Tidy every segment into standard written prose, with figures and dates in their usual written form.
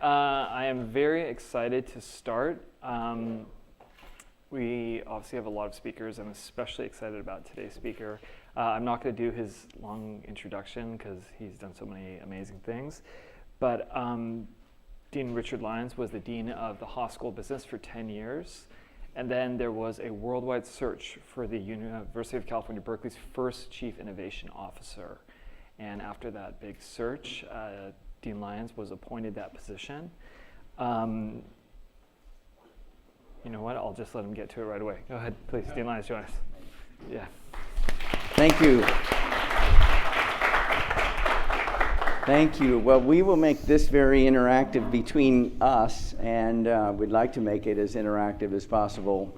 I am very excited to start. We obviously have a lot of speakers. I'm especially excited about today's speaker. I'm not going to do his long introduction because he's done so many amazing things. But Dean Richard Lyons was the Dean of the Haas School of Business for 10 years. And then there was a worldwide search for the University of California, Berkeley's first Chief Innovation Officer. And after that big search, Dean Lyons was appointed that position. You know what? I'll just let him get to it right away. Go ahead, please. Dean Lyons, join us. Yeah. Thank you. Thank you. Well, we will make this very interactive between us, and we'd like to make it as interactive as possible,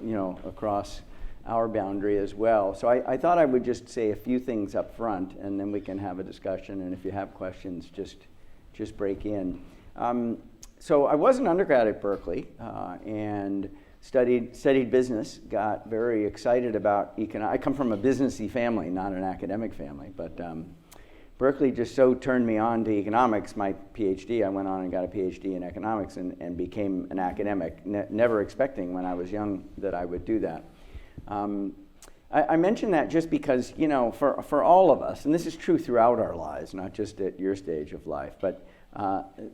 across our boundary as well. So I thought I would just say a few things up front, and then we can have a discussion, and if you have questions, just break in. So I was an undergrad at Berkeley, and studied business, got very excited about economics. I come from a businessy family, not an academic family, but Berkeley just so turned me on to economics. My PhD, I went on and got a PhD in economics and became an academic, never expecting when I was young that I would do that. I mention that just because, for all of us, and this is true throughout our lives, not just at your stage of life, but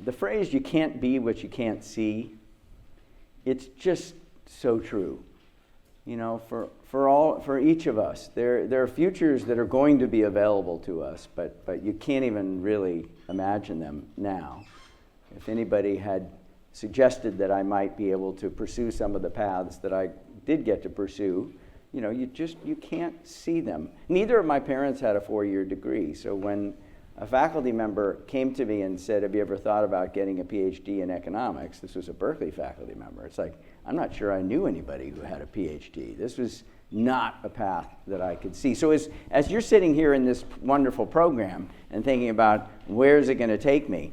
the phrase, you can't be what you can't see, it's just so true. For each of us, there are futures that are going to be available to us, but you can't even really imagine them now. If anybody had suggested that I might be able to pursue some of the paths that I did get to pursue, you can't see them. Neither of my parents had a 4-year degree, so when a faculty member came to me and said, have you ever thought about getting a PhD in economics? This was a Berkeley faculty member. It's like, I'm not sure I knew anybody who had a PhD. This was not a path that I could see. So as you're sitting here in this wonderful program and thinking about where is it going to take me,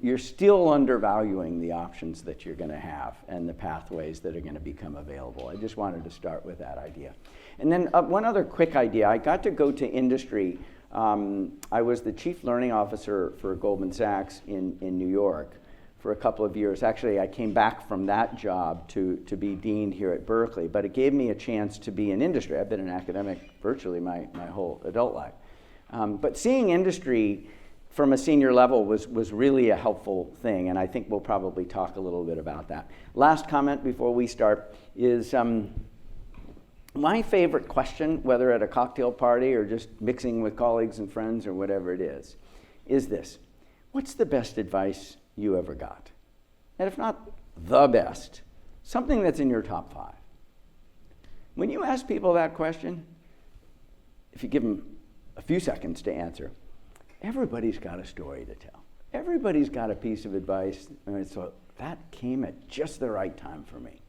you're still undervaluing the options that you're going to have and the pathways that are going to become available. I just wanted to start with that idea. And then one other quick idea. I got to go to industry. I was the chief learning officer for Goldman Sachs in New York for a couple of years. Actually, I came back from that job to be dean here at Berkeley, but it gave me a chance to be in industry. I've been an academic virtually my whole adult life. But seeing industry from a senior level was really a helpful thing, and I think we'll probably talk a little bit about that. Last comment before we start is my favorite question, whether at a cocktail party or just mixing with colleagues and friends or whatever it is this: what's the best advice you ever got? And if not the best, something that's in your top 5. When you ask people that question, if you give them a few seconds to answer, everybody's got a story to tell. Everybody's got a piece of advice, and so that came at just the right time for me.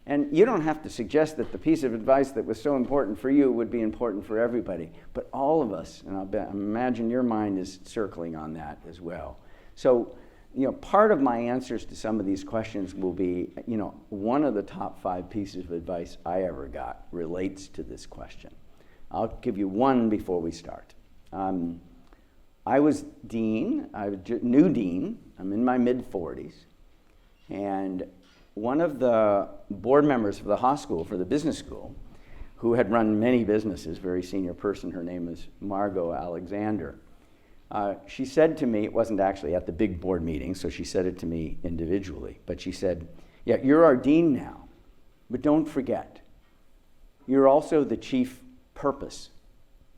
And you don't have to suggest that the piece of advice that was so important for you would be important for everybody, but all of us, and I imagine your mind is circling on that as well. So, part of my answers to some of these questions will be, one of the top 5 pieces of advice I ever got relates to this question. I'll give you one before we start. I was dean, I was new dean, I'm in my mid-40s, and one of the board members for the Haas School, for the business school, who had run many businesses, very senior person, her name is Margot Alexander. She said to me, it wasn't actually at the big board meeting, so she said it to me individually, but she said, yeah, you're our dean now, but don't forget, you're also the chief purpose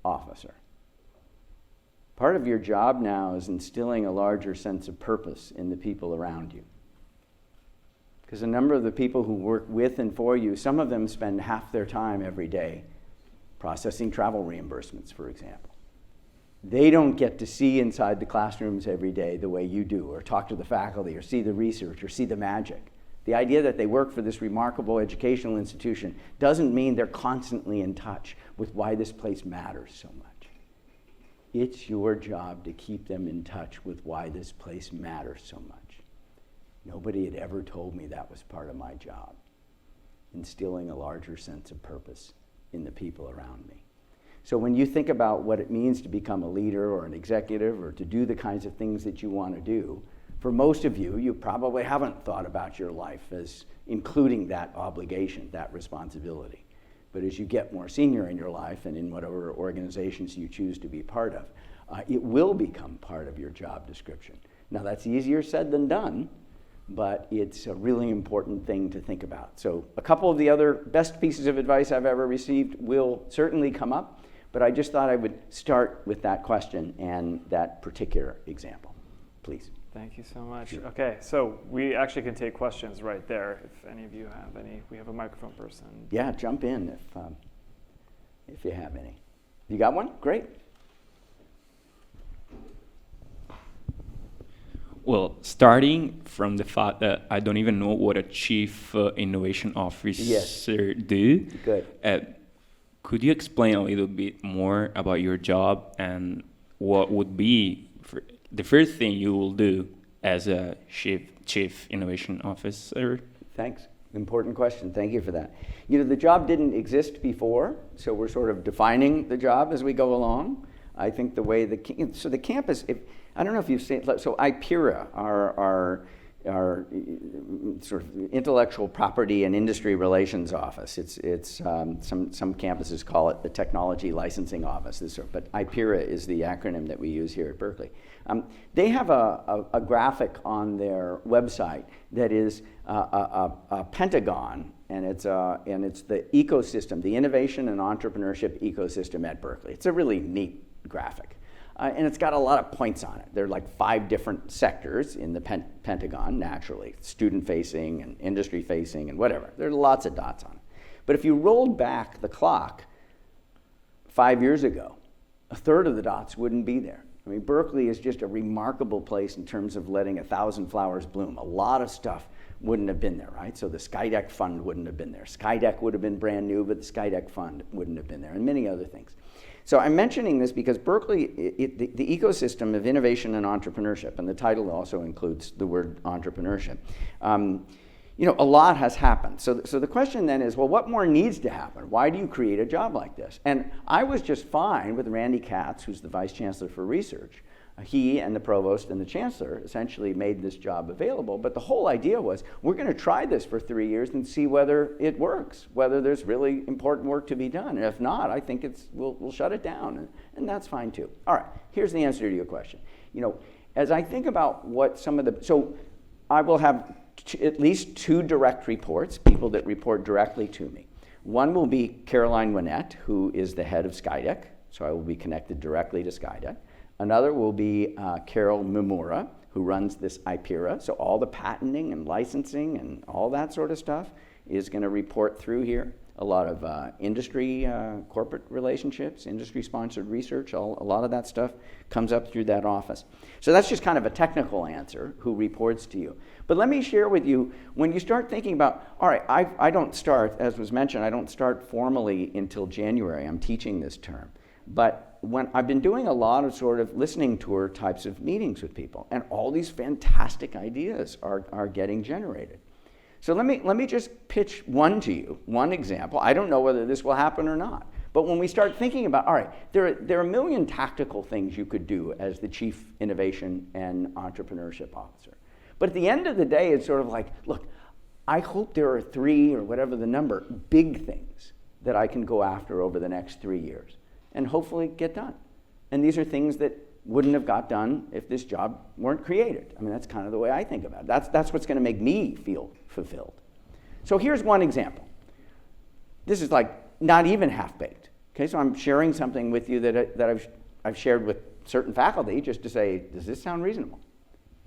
officer. Part of your job now is instilling a larger sense of purpose in the people around you. Because a number of the people who work with and for you, some of them spend half their time every day processing travel reimbursements, for example. They don't get to see inside the classrooms every day the way you do, or talk to the faculty, or see the research, or see the magic. The idea that they work for this remarkable educational institution doesn't mean they're constantly in touch with why this place matters so much. It's your job to keep them in touch with why this place matters so much. Nobody had ever told me that was part of my job, instilling a larger sense of purpose in the people around me. So when you think about what it means to become a leader or an executive or to do the kinds of things that you want to do, for most of you, you probably haven't thought about your life as including that obligation, that responsibility. But as you get more senior in your life and in whatever organizations you choose to be part of, it will become part of your job description. Now that's easier said than done, but it's a really important thing to think about. So a couple of the other best pieces of advice I've ever received will certainly come up, but I just thought I would start with that question and that particular example. Please. Thank you so much. Okay, so we actually can take questions right there if any of you have any. We have a microphone person. Yeah, jump in if you have any. You got one? Great. Well, starting from the fact that I don't even know what a chief innovation officer do. Good. Could you explain a little bit more about your job and what would be the first thing you will do as a chief innovation officer? Thanks. Important question. Thank you for that. You know, the job didn't exist before, so we're sort of defining the job as we go along. I think the way the campus, I don't know if you've seen, so IPERA, our sort of intellectual property and industry relations office. It's some campuses call it the technology licensing office, but IPERA is the acronym that we use here at Berkeley. They have a graphic on their website that is a pentagon, and it's the ecosystem, the innovation and entrepreneurship ecosystem at Berkeley. It's a really neat graphic. And it's got a lot of points on it. There are like 5 different sectors in the Pentagon, naturally, student-facing and industry-facing and whatever. There are lots of dots on it. But if you rolled back the clock 5 years ago, a third of the dots wouldn't be there. I mean, Berkeley is just a remarkable place in terms of letting 1,000 flowers bloom. A lot of stuff wouldn't have been there, right? So the Skydeck Fund wouldn't have been there. Skydeck would have been brand new, but the Skydeck Fund wouldn't have been there, and many other things. So I'm mentioning this because Berkeley, the ecosystem of innovation and entrepreneurship, and the title also includes the word entrepreneurship, a lot has happened. So the question then is, well, what more needs to happen? Why do you create a job like this? And I was just fine with Randy Katz, who's the Vice Chancellor for Research. He and the Provost and the Chancellor essentially made this job available, but the whole idea was, we're going to try this for 3 years and see whether it works, whether there's really important work to be done. And if not, I think we'll shut it down, and that's fine too. All right, here's the answer to your question. As I think about what so I will have at least 2 direct reports, people that report directly to me. One will be Caroline Winnett, who is the head of Skydeck, so I will be connected directly to Skydeck. Another will be Carol Mimura, who runs this IPERA, so all the patenting and licensing and all that sort of stuff is going to report through here. A lot of industry, corporate relationships, industry-sponsored research, a lot of that stuff comes up through that office. So that's just kind of a technical answer, who reports to you. But let me share with you, when you start thinking about, all right, I don't start, as was mentioned, I don't start formally until January. I'm teaching this term. But when I've been doing a lot of sort of listening tour types of meetings with people, and all these fantastic ideas are getting generated. So let me just pitch one to you, one example. I don't know whether this will happen or not. But when we start thinking about, all right, there are a million tactical things you could do as the Chief Innovation and Entrepreneurship Officer. But at the end of the day, it's sort of like, look, I hope there are 3 or whatever the number, big things that I can go after over the next 3 years and hopefully get done. And these are things that wouldn't have got done if this job weren't created. I mean, that's kind of the way I think about it. That's what's going to make me feel fulfilled. So here's one example. This is like not even half-baked. Okay, so I'm sharing something with you that I've shared with certain faculty just to say, does this sound reasonable?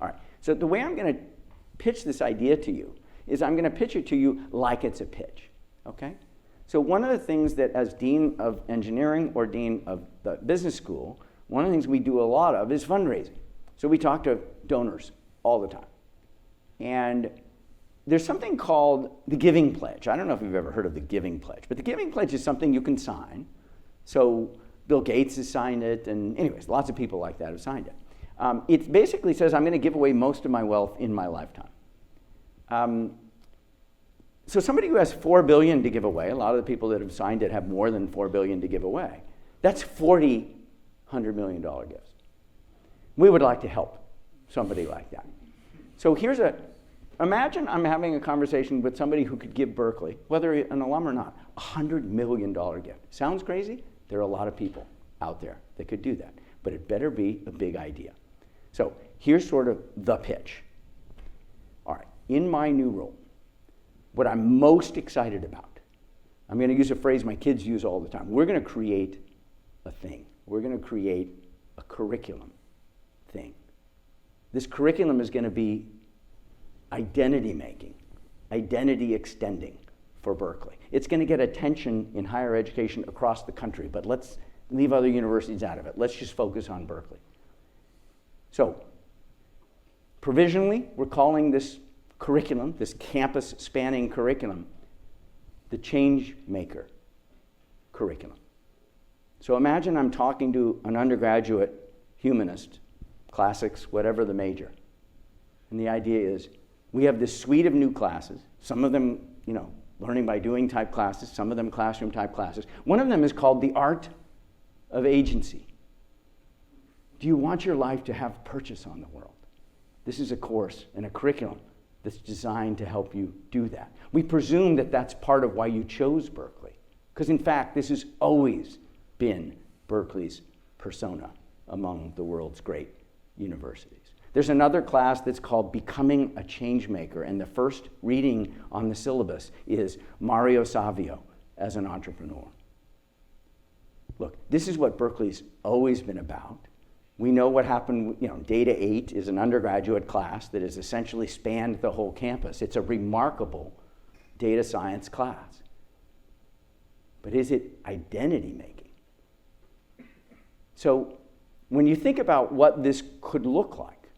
All right, so the way I'm going to pitch this idea to you is I'm going to pitch it to you like it's a pitch, okay? So one of the things that as Dean of Engineering or Dean of the Business School, one of the things we do a lot of is fundraising. So we talk to donors all the time. And there's something called the Giving Pledge. I don't know if you've ever heard of the Giving Pledge, but the Giving Pledge is something you can sign. So Bill Gates has signed it, and anyways, lots of people like that have signed it. It basically says I'm going to give away most of my wealth in my lifetime. So somebody who has $4 billion to give away, a lot of the people that have signed it have more than $4 billion to give away. That's 40 $100 million gifts. We would like to help somebody like that. So imagine I'm having a conversation with somebody who could give Berkeley, whether an alum or not, $100 million gift. Sounds crazy? There are a lot of people out there that could do that, but it better be a big idea. So here's sort of the pitch. All right, in my new role, what I'm most excited about, I'm going to use a phrase my kids use all the time. We're going to create a thing. We're going to create a curriculum thing. This curriculum is going to be identity making, identity extending for Berkeley. It's going to get attention in higher education across the country, but let's leave other universities out of it. Let's just focus on Berkeley. So, provisionally, we're calling this curriculum, this campus-spanning curriculum, the Change Maker curriculum. So imagine I'm talking to an undergraduate humanist, classics, whatever the major. And the idea is, we have this suite of new classes, some of them, learning by doing type classes, some of them classroom type classes. One of them is called The Art of Agency. Do you want your life to have purchase on the world? This is a course and a curriculum that's designed to help you do that. We presume that that's part of why you chose Berkeley, because in fact, this has always been Berkeley's persona among the world's great universities. There's another class that's called Becoming a Changemaker, and the first reading on the syllabus is Mario Savio as an entrepreneur. Look, this is what Berkeley's always been about. We know what happened, Data 8 is an undergraduate class that has essentially spanned the whole campus. It's a remarkable data science class. But is it identity making? So when you think about what this could look like,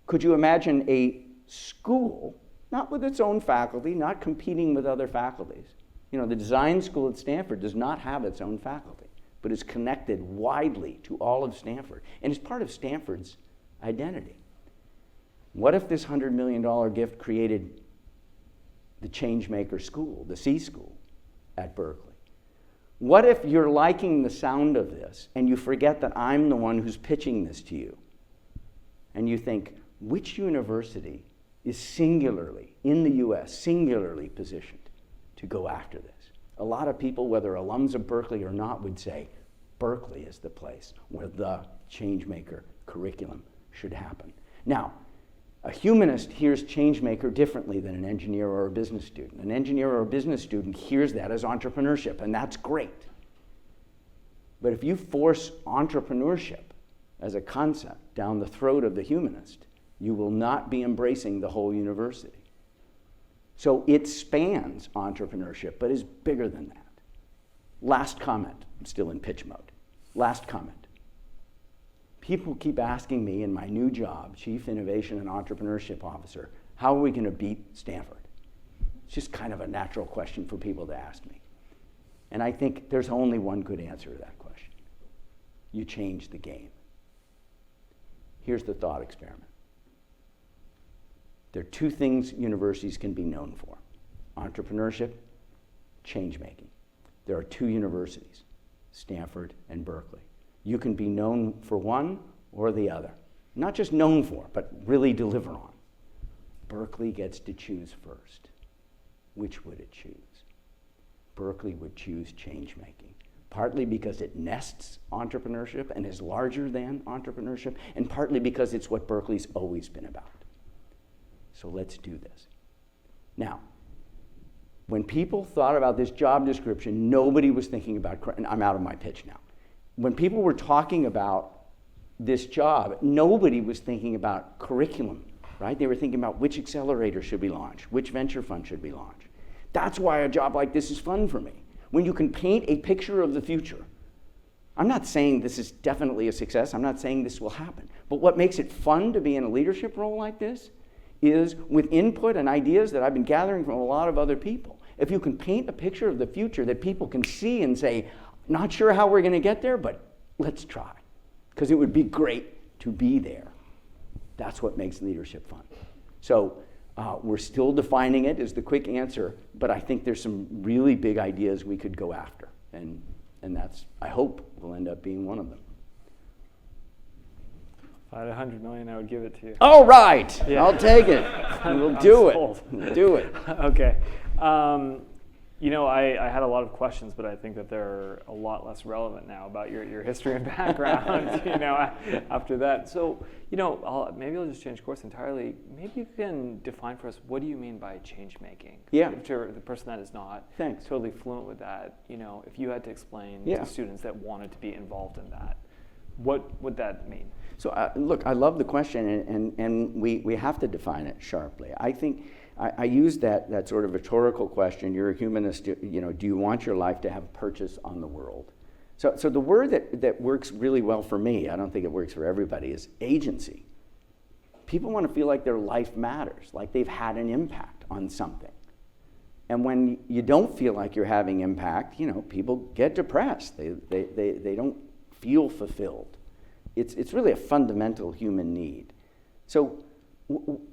could you imagine a school, not with its own faculty, not competing with other faculties? The design school at Stanford does not have its own faculty, but is connected widely to all of Stanford and is part of Stanford's identity. What if this $100 million gift created the Changemaker School, the C School at Berkeley? What if you're liking the sound of this and you forget that I'm the one who's pitching this to you? And you think, which university is singularly, in the US, singularly positioned to go after this? A lot of people, whether alums of Berkeley or not, would say Berkeley is the place where the Changemaker curriculum should happen. Now, a humanist hears Changemaker differently than an engineer or a business student. An engineer or a business student hears that as entrepreneurship, and that's great. But if you force entrepreneurship as a concept down the throat of the humanist, you will not be embracing the whole university. So it spans entrepreneurship, but is bigger than that. Last comment. I'm still in pitch mode. Last comment. People keep asking me in my new job, Chief Innovation and Entrepreneurship Officer, how are we going to beat Stanford? It's just kind of a natural question for people to ask me. And I think there's only one good answer to that question. You change the game. Here's the thought experiment. There are two things universities can be known for: entrepreneurship, change-making. There are two universities, Stanford and Berkeley. You can be known for one or the other. Not just known for, but really deliver on. Berkeley gets to choose first. Which would it choose? Berkeley would choose change-making, partly because it nests entrepreneurship and is larger than entrepreneurship, and partly because it's what Berkeley's always been about. So let's do this. Now, when people thought about this job description, nobody was thinking about, and I'm out of my pitch now. When people were talking about this job, nobody was thinking about curriculum, right? They were thinking about which accelerator should we launch, which venture fund should we launch. That's why a job like this is fun for me. When you can paint a picture of the future. I'm not saying this is definitely a success. I'm not saying this will happen. But what makes it fun to be in a leadership role like this is with input and ideas that I've been gathering from a lot of other people. If you can paint a picture of the future that people can see and say, not sure how we're going to get there, but let's try. Because it would be great to be there. That's what makes leadership fun. So we're still defining it as the quick answer, but I think there's some really big ideas we could go after. And And that's, I hope, will end up being one of them. If I had 100 million, I would give it to you. All right, Yeah. I'll take it. We'll do sold. it. Do it. Okay. I had a lot of questions, but I think that they're a lot less relevant now about your history and background, after that. So, maybe I'll just change course entirely. Maybe you can define for us, what do you mean by change making? Yeah. To the person that is not Thanks. totally fluent with that, if you had to explain Yeah. to students that wanted to be involved in that, what would that mean? So look, I love the question, and we have to define it sharply. I think I use that sort of rhetorical question. You're a humanist. Do you want your life to have purchase on the world? So the word that works really well for me, I don't think it works for everybody, is agency. People want to feel like their life matters, like they've had an impact on something. And when you don't feel like you're having impact, people get depressed. They don't feel fulfilled. It's really a fundamental human need. So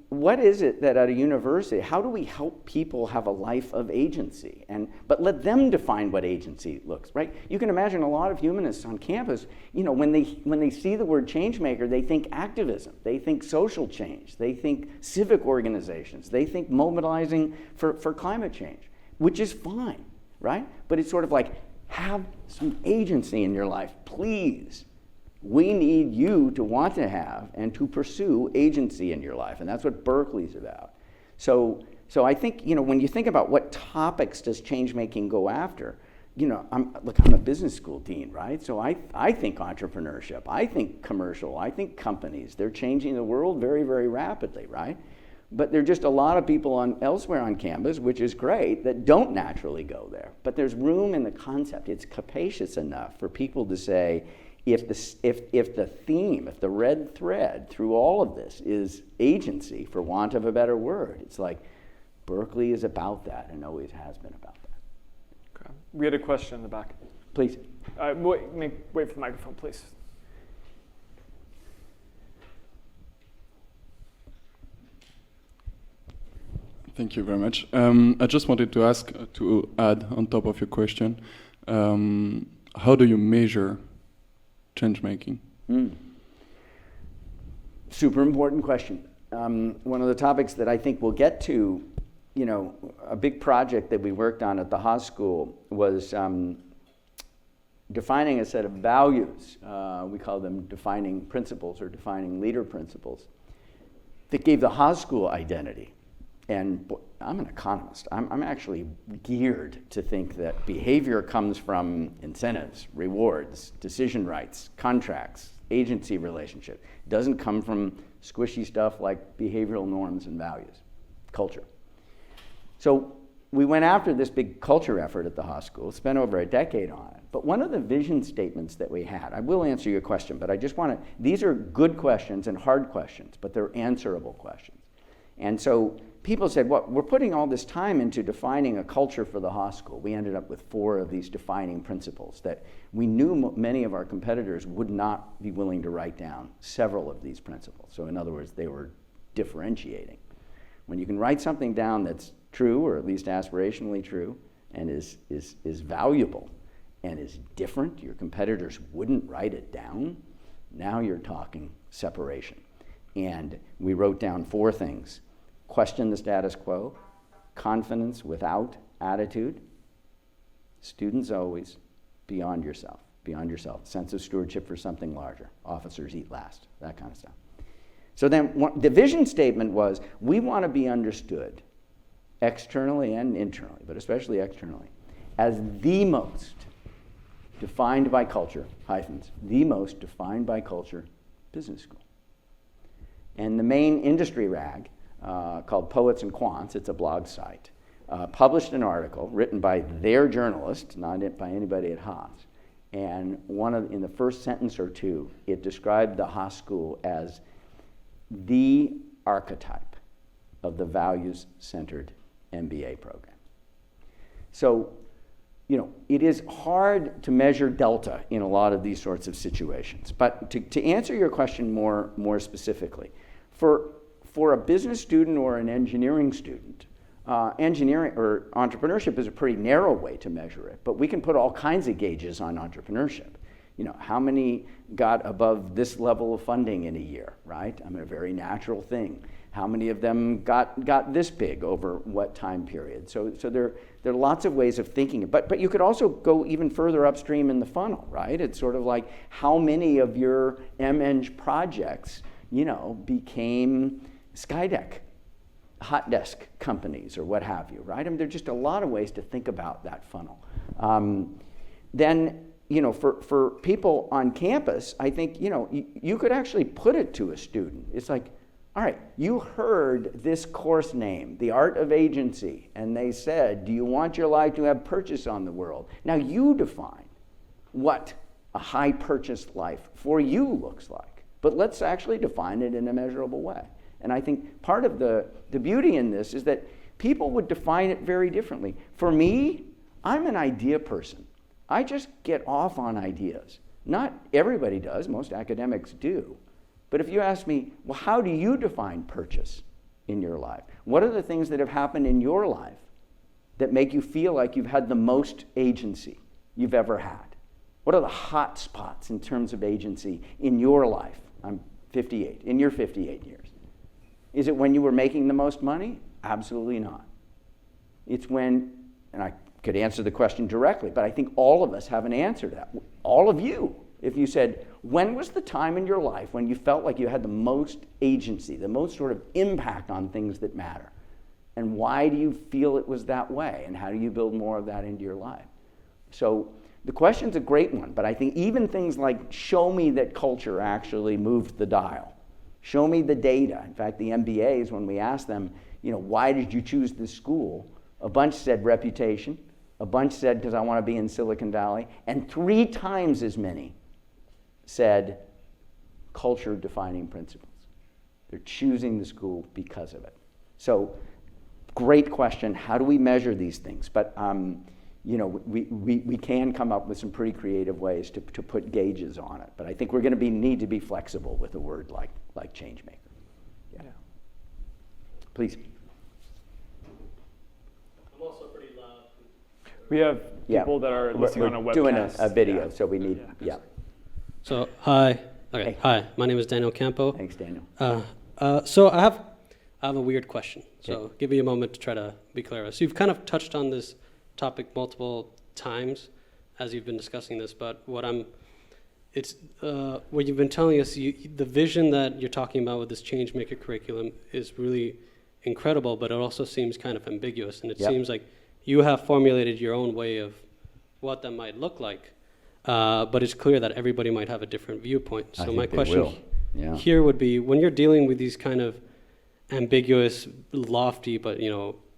what is it that at a university, how do we help people have a life of agency? But let them define what agency looks, right? You can imagine a lot of humanists on campus, when they see the word change maker, they think activism, they think social change, they think civic organizations, they think mobilizing for climate change, which is fine, right? But it's sort of like, have some agency in your life, please. We need you to want to have and to pursue agency in your life, and that's what Berkeley's about. So I think, when you think about what topics does change making go after, I'm a business school dean, right? So I think entrepreneurship, I think commercial, I think companies, they're changing the world very, very rapidly, right? But there are just a lot of people elsewhere on campus, which is great, that don't naturally go there. But there's room in the concept. It's capacious enough for people to say, if the theme, if the red thread through all of this is agency, for want of a better word, it's like Berkeley is about that and always has been about that. Okay. We had a question in the back. Please. Wait for the microphone, please. Thank you very much. I just wanted to ask, to add on top of your question, how do you measure change making? Super important question. One of the topics that I think we'll get to, a big project that we worked on at the Haas School was defining a set of values. We call them defining principles or defining leader principles that gave the Haas School identity. And I'm an economist. I'm actually geared to think that behavior comes from incentives, rewards, decision rights, contracts, agency relationship. It doesn't come from squishy stuff like behavioral norms and values, culture. So we went after this big culture effort at the Haas School, spent over a decade on it. But one of the vision statements that we had, I will answer your question, but I just want to, these are good questions and hard questions, but they're answerable questions. And so people said, well, we're putting all this time into defining a culture for the Haas School. We ended up with 4 of these defining principles that we knew many of our competitors would not be willing to write down several of these principles. So in other words, they were differentiating. When you can write something down that's true, or at least aspirationally true, and is valuable and is different, your competitors wouldn't write it down, now you're talking separation. And we wrote down 4 things. Question the status quo, confidence without attitude, students always, beyond yourself, sense of stewardship for something larger, officers eat last, that kind of stuff. So then the vision statement was, we want to be understood externally and internally, but especially externally, as the most defined by culture, hyphens, the most defined by culture business school. And the main industry rag, called Poets and Quants, it's a blog site, published an article written by their journalist, not by anybody at Haas. And in the first sentence or two, it described the Haas School as the archetype of the values-centered MBA program. So, it is hard to measure delta in a lot of these sorts of situations. But to answer your question more specifically, for a business student or an engineering student, engineering or entrepreneurship is a pretty narrow way to measure it, but we can put all kinds of gauges on entrepreneurship. You know, how many got above this level of funding in a year, right? I mean, a very natural thing. How many of them got this big over what time period? So there are lots of ways of thinking it. But you could also go even further upstream in the funnel, right? It's sort of like how many of your MEng projects, you know, became Skydeck, hot desk companies or what have you, right? I mean, there are just a lot of ways to think about that funnel. Then, you know, for people on campus, I think, you know, you could actually put it to a student. It's like, all right, you heard this course name, The Art of Agency, and they said, do you want your life to have purchase on the world? Now you define what a high purchase life for you looks like, but let's actually define it in a measurable way. And I think part of the beauty in this is that people would define it very differently. For me, I'm an idea person. I just get off on ideas. Not everybody does, most academics do. But if you ask me, well, how do you define purchase in your life? What are the things that have happened in your life that make you feel like you've had the most agency you've ever had? What are the hot spots in terms of agency in your life? I'm 58, in your 58 years. Is it when you were making the most money? Absolutely not. It's when, and I could answer the question directly, but I think all of us have an answer to that. All of you. If you said, when was the time in your life when you felt like you had the most agency, the most sort of impact on things that matter? And why do you feel it was that way? And how do you build more of that into your life? So the question's a great one, but I think even things like show me that culture actually moved the dial. Show me the data. In fact, the MBAs, when we asked them, you know, why did you choose this school? A bunch said reputation. A bunch said because I want to be in Silicon Valley. And 3 times as many said culture-defining principles. They're choosing the school because of it. So, great question. How do we measure these things? But you know, we can come up with some pretty creative ways to put gauges on it. But I think we're going to need to be flexible with a word like change maker. Yeah. Please. I'm also pretty loud. We have people that are listening on a webcast. We're doing a video, so we need, So, hi. Okay, Hey. hi. My name is Daniel Campo. Thanks, Daniel. So I have a weird question. So give me a moment to try to be clear. So you've kind of touched on this topic multiple times as you've been discussing this, but what you've been telling us, the vision that you're talking about with this change maker curriculum is really incredible, but it also seems kind of ambiguous, and it seems like you have formulated your own way of what that might look like. But it's clear that everybody might have a different viewpoint. So my question here would be, when you're dealing with these kind of ambiguous, lofty, but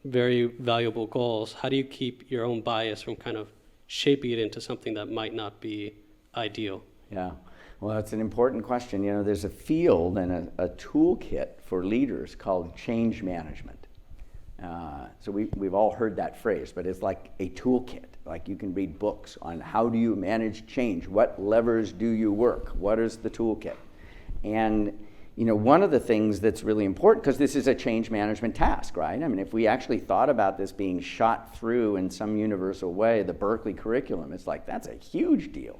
very valuable goals, how do you keep your own bias from kind of shaping it into something that might not be ideal? Yeah, well, that's an important question. There's a field and a toolkit for leaders called change management. So we've all heard that phrase, but it's like a toolkit. Like you can read books on how do you manage change, what levers do you work, what is the toolkit? And one of the things that's really important, because this is a change management task, right? I mean, if we actually thought about this being shot through in some universal way, the Berkeley curriculum, it's like, that's a huge deal.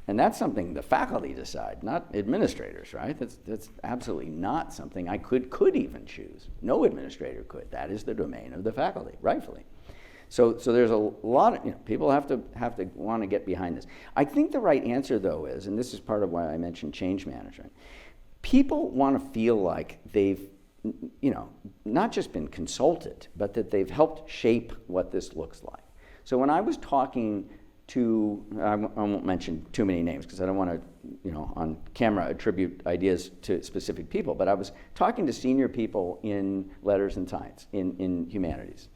And that's something the faculty decide, not administrators, right? That's absolutely not something I could even choose. No administrator could. That is the domain of the faculty, rightfully. So there's a lot of, people have to want to get behind this. I think the right answer, though, is, and this is part of why I mentioned change management, people want to feel like they've, not just been consulted, but that they've helped shape what this looks like. So when I was talking to, I won't mention too many names because I don't want to, on camera attribute ideas to specific people, but I was talking to senior people in letters and science, in humanities.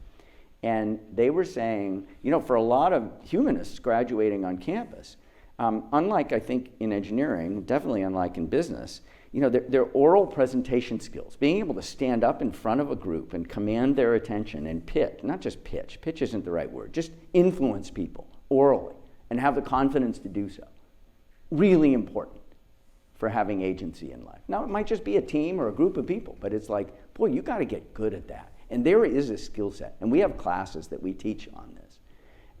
And they were saying, for a lot of humanists graduating on campus, unlike I think in engineering, definitely unlike in business, their oral presentation skills, being able to stand up in front of a group and command their attention and not just pitch isn't the right word, just influence people orally and have the confidence to do so. Really important for having agency in life. Now, it might just be a team or a group of people, but it's like, boy, you got to get good at that. And there is a skill set. And we have classes that we teach on this.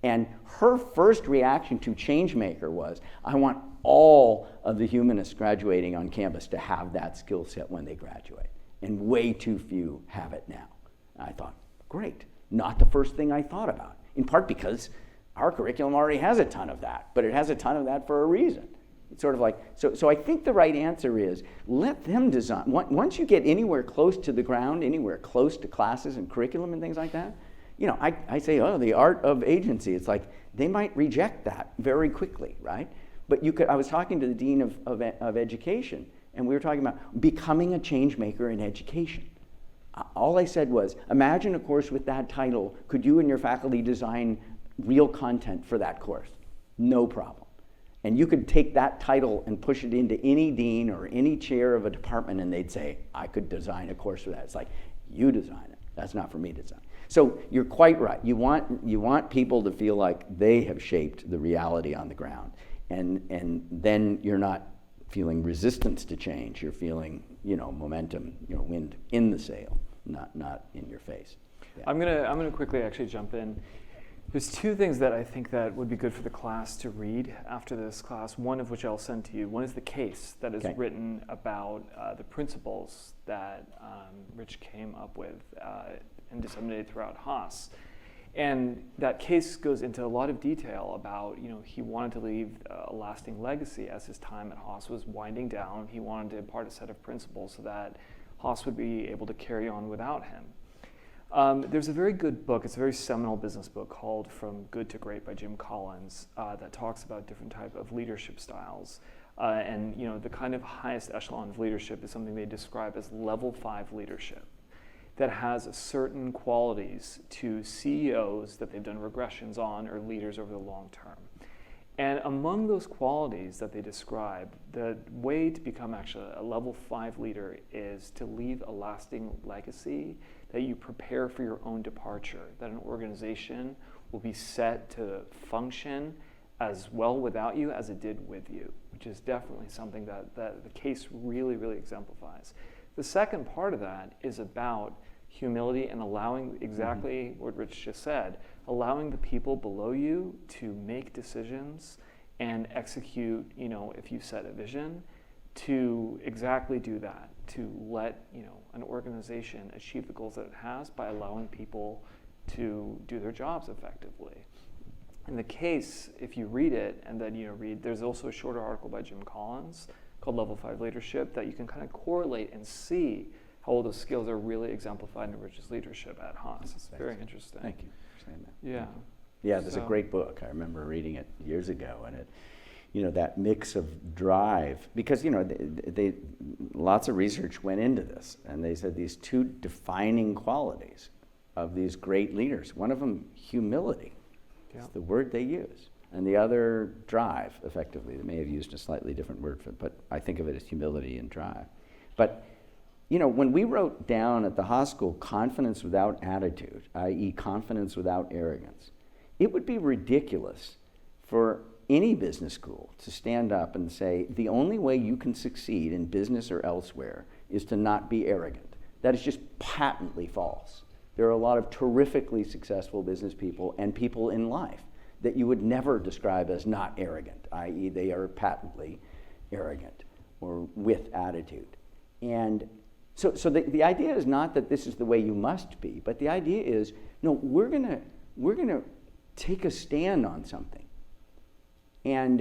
And her first reaction to Changemaker was, I want all of the humanists graduating on campus to have that skill set when they graduate. And way too few have it now. And I thought, great. Not the first thing I thought about. In part because our curriculum already has a ton of that, but it has a ton of that for a reason. It's sort of like, so I think the right answer is, let them design. Once you get anywhere close to the ground, anywhere close to classes and curriculum and things like that, you know, I say, oh, the art of agency. It's like, they might reject that very quickly, right? But you could, I was talking to the dean of education, and we were talking about becoming a change maker in education. All I said was, imagine a course with that title. Could you and your faculty design real content for that course? No problem. And you could take that title and push it into any dean or any chair of a department, and they'd say, I could design a course for that. It's like, you design it. That's not for me to design. So you're quite right. You want people to feel like they have shaped the reality on the ground. And then you're not feeling resistance to change. You're feeling, you know, momentum, you know, wind in the sail, not in your face. Yeah. I'm gonna quickly actually jump in. There's two things that I think that would be good for the class to read after this class, one of which I'll send to you. One is the case that is written about the principles that Rich came up with and disseminated throughout Haas. And that case goes into a lot of detail about, you know, he wanted to leave a lasting legacy as his time at Haas was winding down. He wanted to impart a set of principles so that Haas would be able to carry on without him. There's a very good book, it's a very seminal business book called From Good to Great by Jim Collins that talks about different type of leadership styles. And you know, the kind of highest echelon of leadership is something they describe as level 5 leadership that has certain qualities to CEOs that they've done regressions on or leaders over the long term. And among those qualities that they describe, the way to become actually a level 5 leader is to leave a lasting legacy, that you prepare for your own departure, that an organization will be set to function as well without you as it did with you, which is definitely something that the case really, really exemplifies. The second part of that is about humility and allowing exactly what Rich just said, allowing the people below you to make decisions and execute, you know, if you set a vision, to exactly do that, to let, you know, an organization achieve the goals that it has by allowing people to do their jobs effectively. In the case, if you read it and then, you know, there's also a shorter article by Jim Collins called Level 5 Leadership that you can kind of correlate and see how all those skills are really exemplified in Rich's leadership at Haas. It's very interesting. Thank you for saying that. Yeah. Yeah, there's a great book. I remember reading it years ago, and it, you know, that mix of drive, because, you know, they lots of research went into this, and they said these two defining qualities of these great leaders. One of them, humility, is the word they use, and the other, drive, effectively. They may have used a slightly different word for it, but I think of it as humility and drive. But you know, when we wrote down at the Haas School confidence without attitude, i.e. confidence without arrogance, it would be ridiculous for any business school to stand up and say, the only way you can succeed in business or elsewhere is to not be arrogant. That is just patently false. There are a lot of terrifically successful business people and people in life that you would never describe as not arrogant, i.e. they are patently arrogant or with attitude. And so the idea is not that this is the way you must be, but the idea is, no, we're gonna take a stand on something. And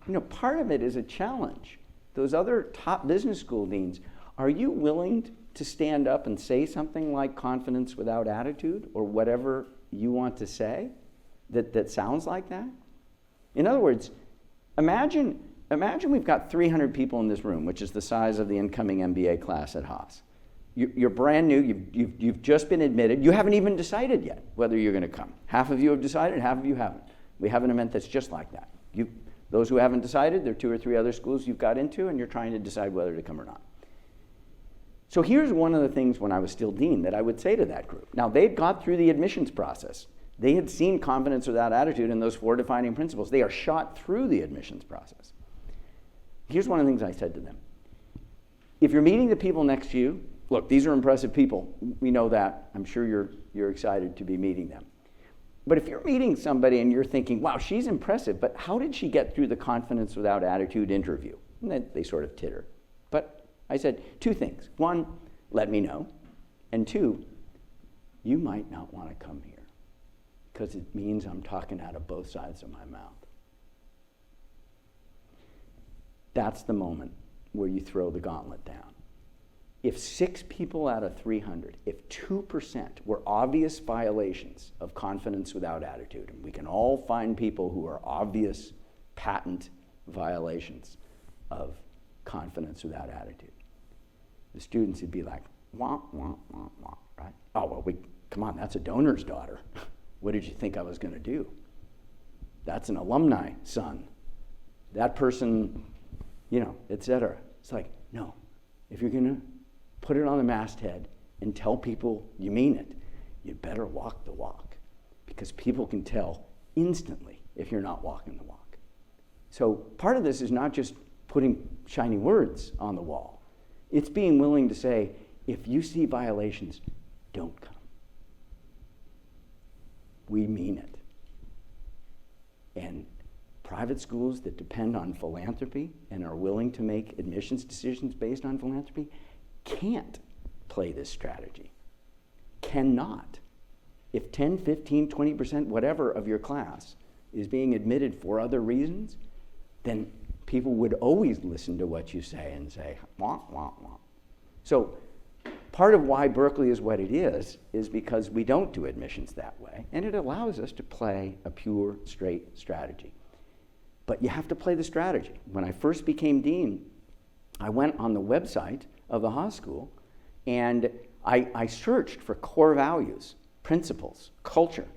you know, part of it is a challenge. Those other top business school deans, are you willing to stand up and say something like confidence without attitude, or whatever you want to say that sounds like that? In other words, imagine we've got 300 people in this room, which is the size of the incoming MBA class at Haas. You're brand new, you've just been admitted, you haven't even decided yet whether you're gonna come. Half of you have decided, half of you haven't. We have an event that's just like that. Those who haven't decided, there are 2 or 3 other schools you've got into, and you're trying to decide whether to come or not. So here's one of the things when I was still dean that I would say to that group. Now, they'd got through the admissions process. They had seen confidence without attitude in those 4 defining principles. They are shot through the admissions process. Here's one of the things I said to them. If you're meeting the people next to you look, these are impressive people. We know that. I'm sure you're excited to be meeting them. But if you're meeting somebody and you're thinking, wow, she's impressive, but how did she get through the confidence without attitude interview? And then they sort of titter. But I said 2 things. 1, let me know. And 2, you might not want to come here because it means I'm talking out of both sides of my mouth. That's the moment where you throw the gauntlet down. If 6 people out of 300, if 2% were obvious violations of confidence without attitude, and we can all find people who are obvious, patent violations of confidence without attitude, the students would be like, wah, wah, wah, wah, right? Oh, well, come on, that's a donor's daughter. What did you think I was going to do? That's an alumni son. That person, et cetera. It's like, no, if you're going to put it on the masthead and tell people you mean it, you better walk the walk, because people can tell instantly if you're not walking the walk. So part of this is not just putting shiny words on the wall. It's being willing to say, if you see violations, don't come. We mean it. And private schools that depend on philanthropy and are willing to make admissions decisions based on philanthropy can't play this strategy. Cannot. If 10, 15, 20%, whatever of your class is being admitted for other reasons, then people would always listen to what you say and say, wah, wah, wah. So part of why Berkeley is what it is because we don't do admissions that way, and it allows us to play a pure, straight strategy. But you have to play the strategy. When I first became dean, I went on the website of the Haas School, and I searched for core values, principles, culture.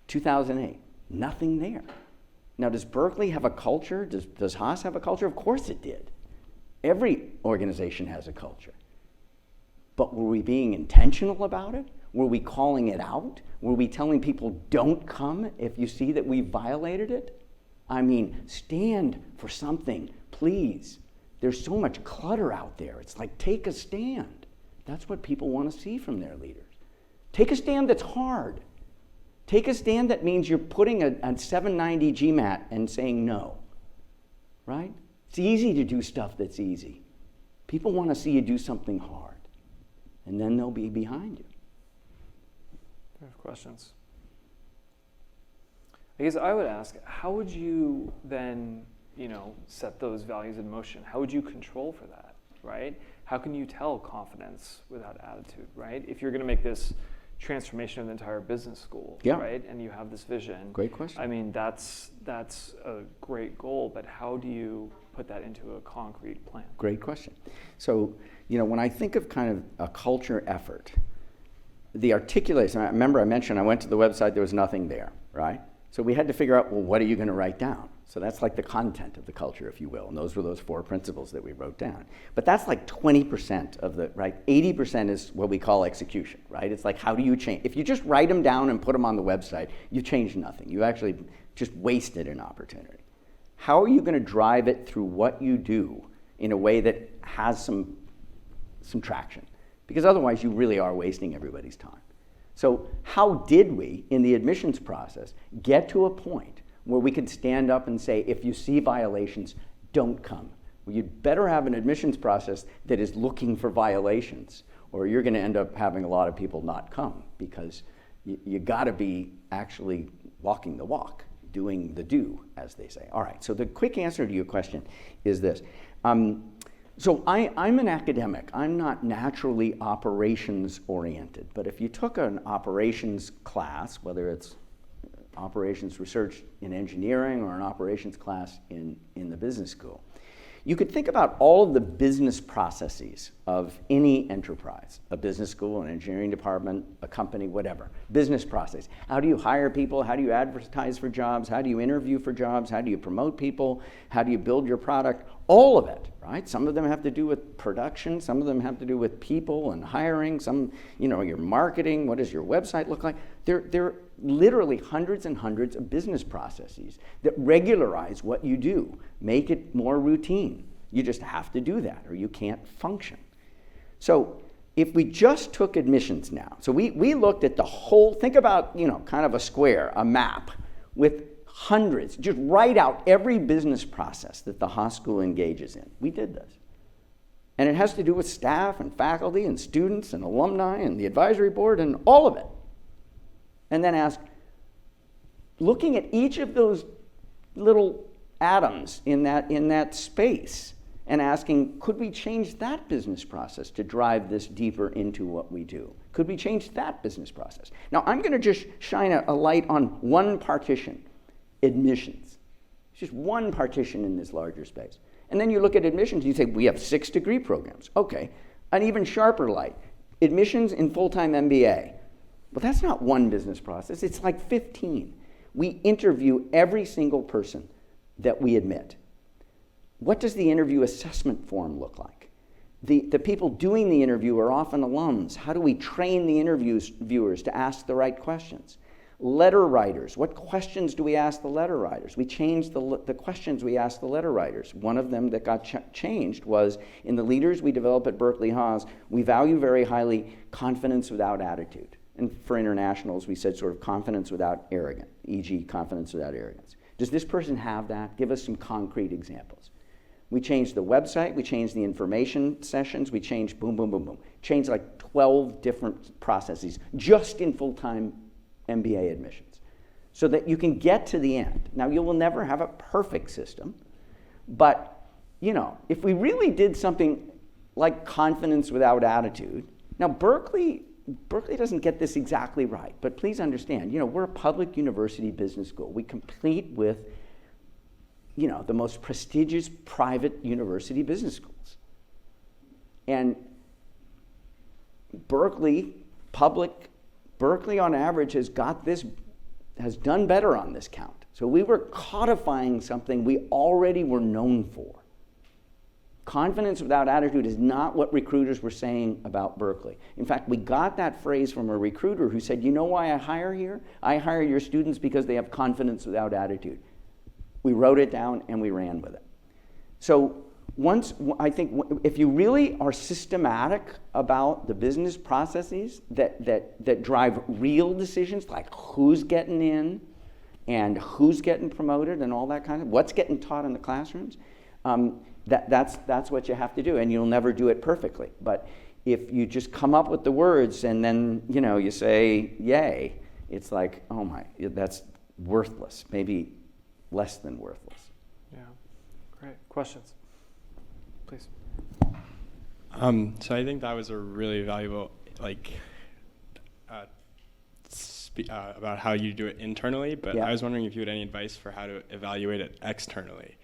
2008, nothing there. Now, does Berkeley have a culture? Does Haas have a culture? Of course it did. Every organization has a culture. But were we being intentional about it? Were we calling it out? Were we telling people, don't come if you see that we violated it? I mean, stand for something, please. There's so much clutter out there. It's like, take a stand. That's what people want to see from their leaders. Take a stand that's hard. Take a stand that means you're putting a 790 GMAT and saying no, right? It's easy to do stuff that's easy. People want to see you do something hard, and then they'll be behind you. I have questions. I guess I would ask, how would you then, set those values in motion? How would you control for that, right? How can you tell confidence without attitude, right? If you're going to make this transformation of the entire business school, yeah, right? And you have this vision. Great question. I mean, that's a great goal, but how do you put that into a concrete plan? Great question. So, when I think of kind of a culture effort, the articulation, I remember I mentioned I went to the website, there was nothing there, right? So we had to figure out, well, what are you going to write down? So that's like the content of the culture, if you will, and those were those 4 principles that we wrote down. But that's like 20% of the, right? 80% is what we call execution, right? It's like, how do you change? If you just write them down and put them on the website, you change nothing. You actually just wasted an opportunity. How are you going to drive it through what you do in a way that has some traction? Because otherwise you really are wasting everybody's time. So how did we, in the admissions process, get to a point where we could stand up and say, if you see violations, don't come? Well, you'd better have an admissions process that is looking for violations, or you're going to end up having a lot of people not come, because you got to be actually walking the walk, doing the do, as they say. All right, so the quick answer to your question is this. So I'm an academic. I'm not naturally operations oriented, but if you took an operations class, whether it's operations research in engineering or an operations class in the business school, you could think about all of the business processes of any enterprise, a business school, an engineering department, a company, whatever. Business process. How do you hire people? How do you advertise for jobs? How do you interview for jobs? How do you promote people? How do you build your product? All of it, right? Some of them have to do with production. Some of them have to do with people and hiring. Some, your marketing. What does your website look like? There are literally hundreds and hundreds of business processes that regularize what you do, make it more routine. You just have to do that or you can't function. So if we just took admissions now, so we looked at the whole, think about, kind of a square, a map with hundreds, just write out every business process that the Haas School engages in. We did this. And it has to do with staff and faculty and students and alumni and the advisory board and all of it. And then ask, looking at each of those little atoms in that space and asking, could we change that business process to drive this deeper into what we do? Could we change that business process? Now, I'm going to just shine a light on one partition, admissions. It's just one partition in this larger space. And then you look at admissions, you say, we have 6 degree programs. Okay, an even sharper light, admissions in full-time MBA. Well, that's not one business process, it's like 15. We interview every single person that we admit. What does the interview assessment form look like? The people doing the interview are often alums. How do we train the interviewers to ask the right questions? Letter writers, what questions do we ask the letter writers? We changed the questions we asked the letter writers. One of them that got changed was, in the leaders we develop at Berkeley Haas, we value very highly confidence without attitude. And for internationals, we said sort of confidence without arrogance, e.g. confidence without arrogance. Does this person have that? Give us some concrete examples. We changed the website, we changed the information sessions, we changed boom, boom, boom, boom. Changed like 12 different processes just in full-time MBA admissions so that you can get to the end. Now, you will never have a perfect system, but, if we really did something like confidence without attitude, now Berkeley doesn't get this exactly right, but please understand, we're a public university business school. We compete with the most prestigious private university business schools. And Berkeley on average has done better on this count. So we were codifying something we already were known for. Confidence without attitude is not what recruiters were saying about Berkeley. In fact, we got that phrase from a recruiter who said, you know why I hire here? I hire your students because they have confidence without attitude. We wrote it down and we ran with it. So I think if you really are systematic about the business processes that drive real decisions, like who's getting in and who's getting promoted and all that kind of, what's getting taught in the classrooms, that's what you have to do, and you'll never do it perfectly. But if you just come up with the words and then you say yay, it's like, oh my, that's worthless, maybe less than worthless. Yeah, great. Questions, please. So I think that was a really valuable, about how you do it internally, but Yeah. I was wondering if you had any advice for how to evaluate it externally.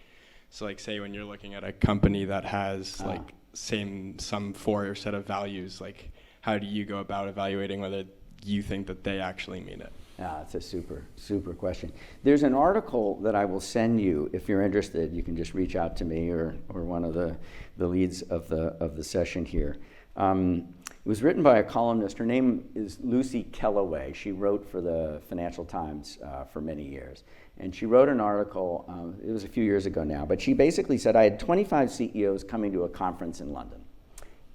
So say when you're looking at a company that has some 4 set of values, how do you go about evaluating whether you think that they actually mean it? Yeah, it's a super, super question. There's an article that I will send you. If you're interested, you can just reach out to me or one of the leads of the session here. It was written by a columnist. Her name is Lucy Kellaway. She wrote for the Financial Times for many years. And she wrote an article, it was a few years ago now, but she basically said, I had 25 CEOs coming to a conference in London.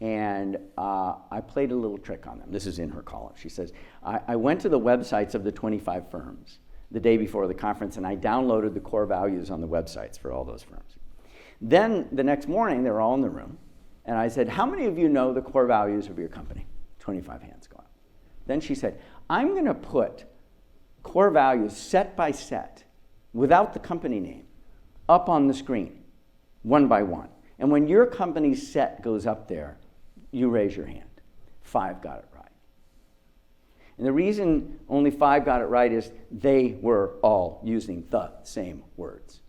And I played a little trick on them. This is in her column. She says, I went to the websites of the 25 firms the day before the conference, and I downloaded the core values on the websites for all those firms. Then the next morning, they were all in the room, and I said, how many of you know the core values of your company? 25 hands go up. Then she said, I'm going to put core values set by set, without the company name, up on the screen, one by one. And when your company's set goes up there, you raise your hand. 5 got it right. And the reason only 5 got it right is they were all using the same words.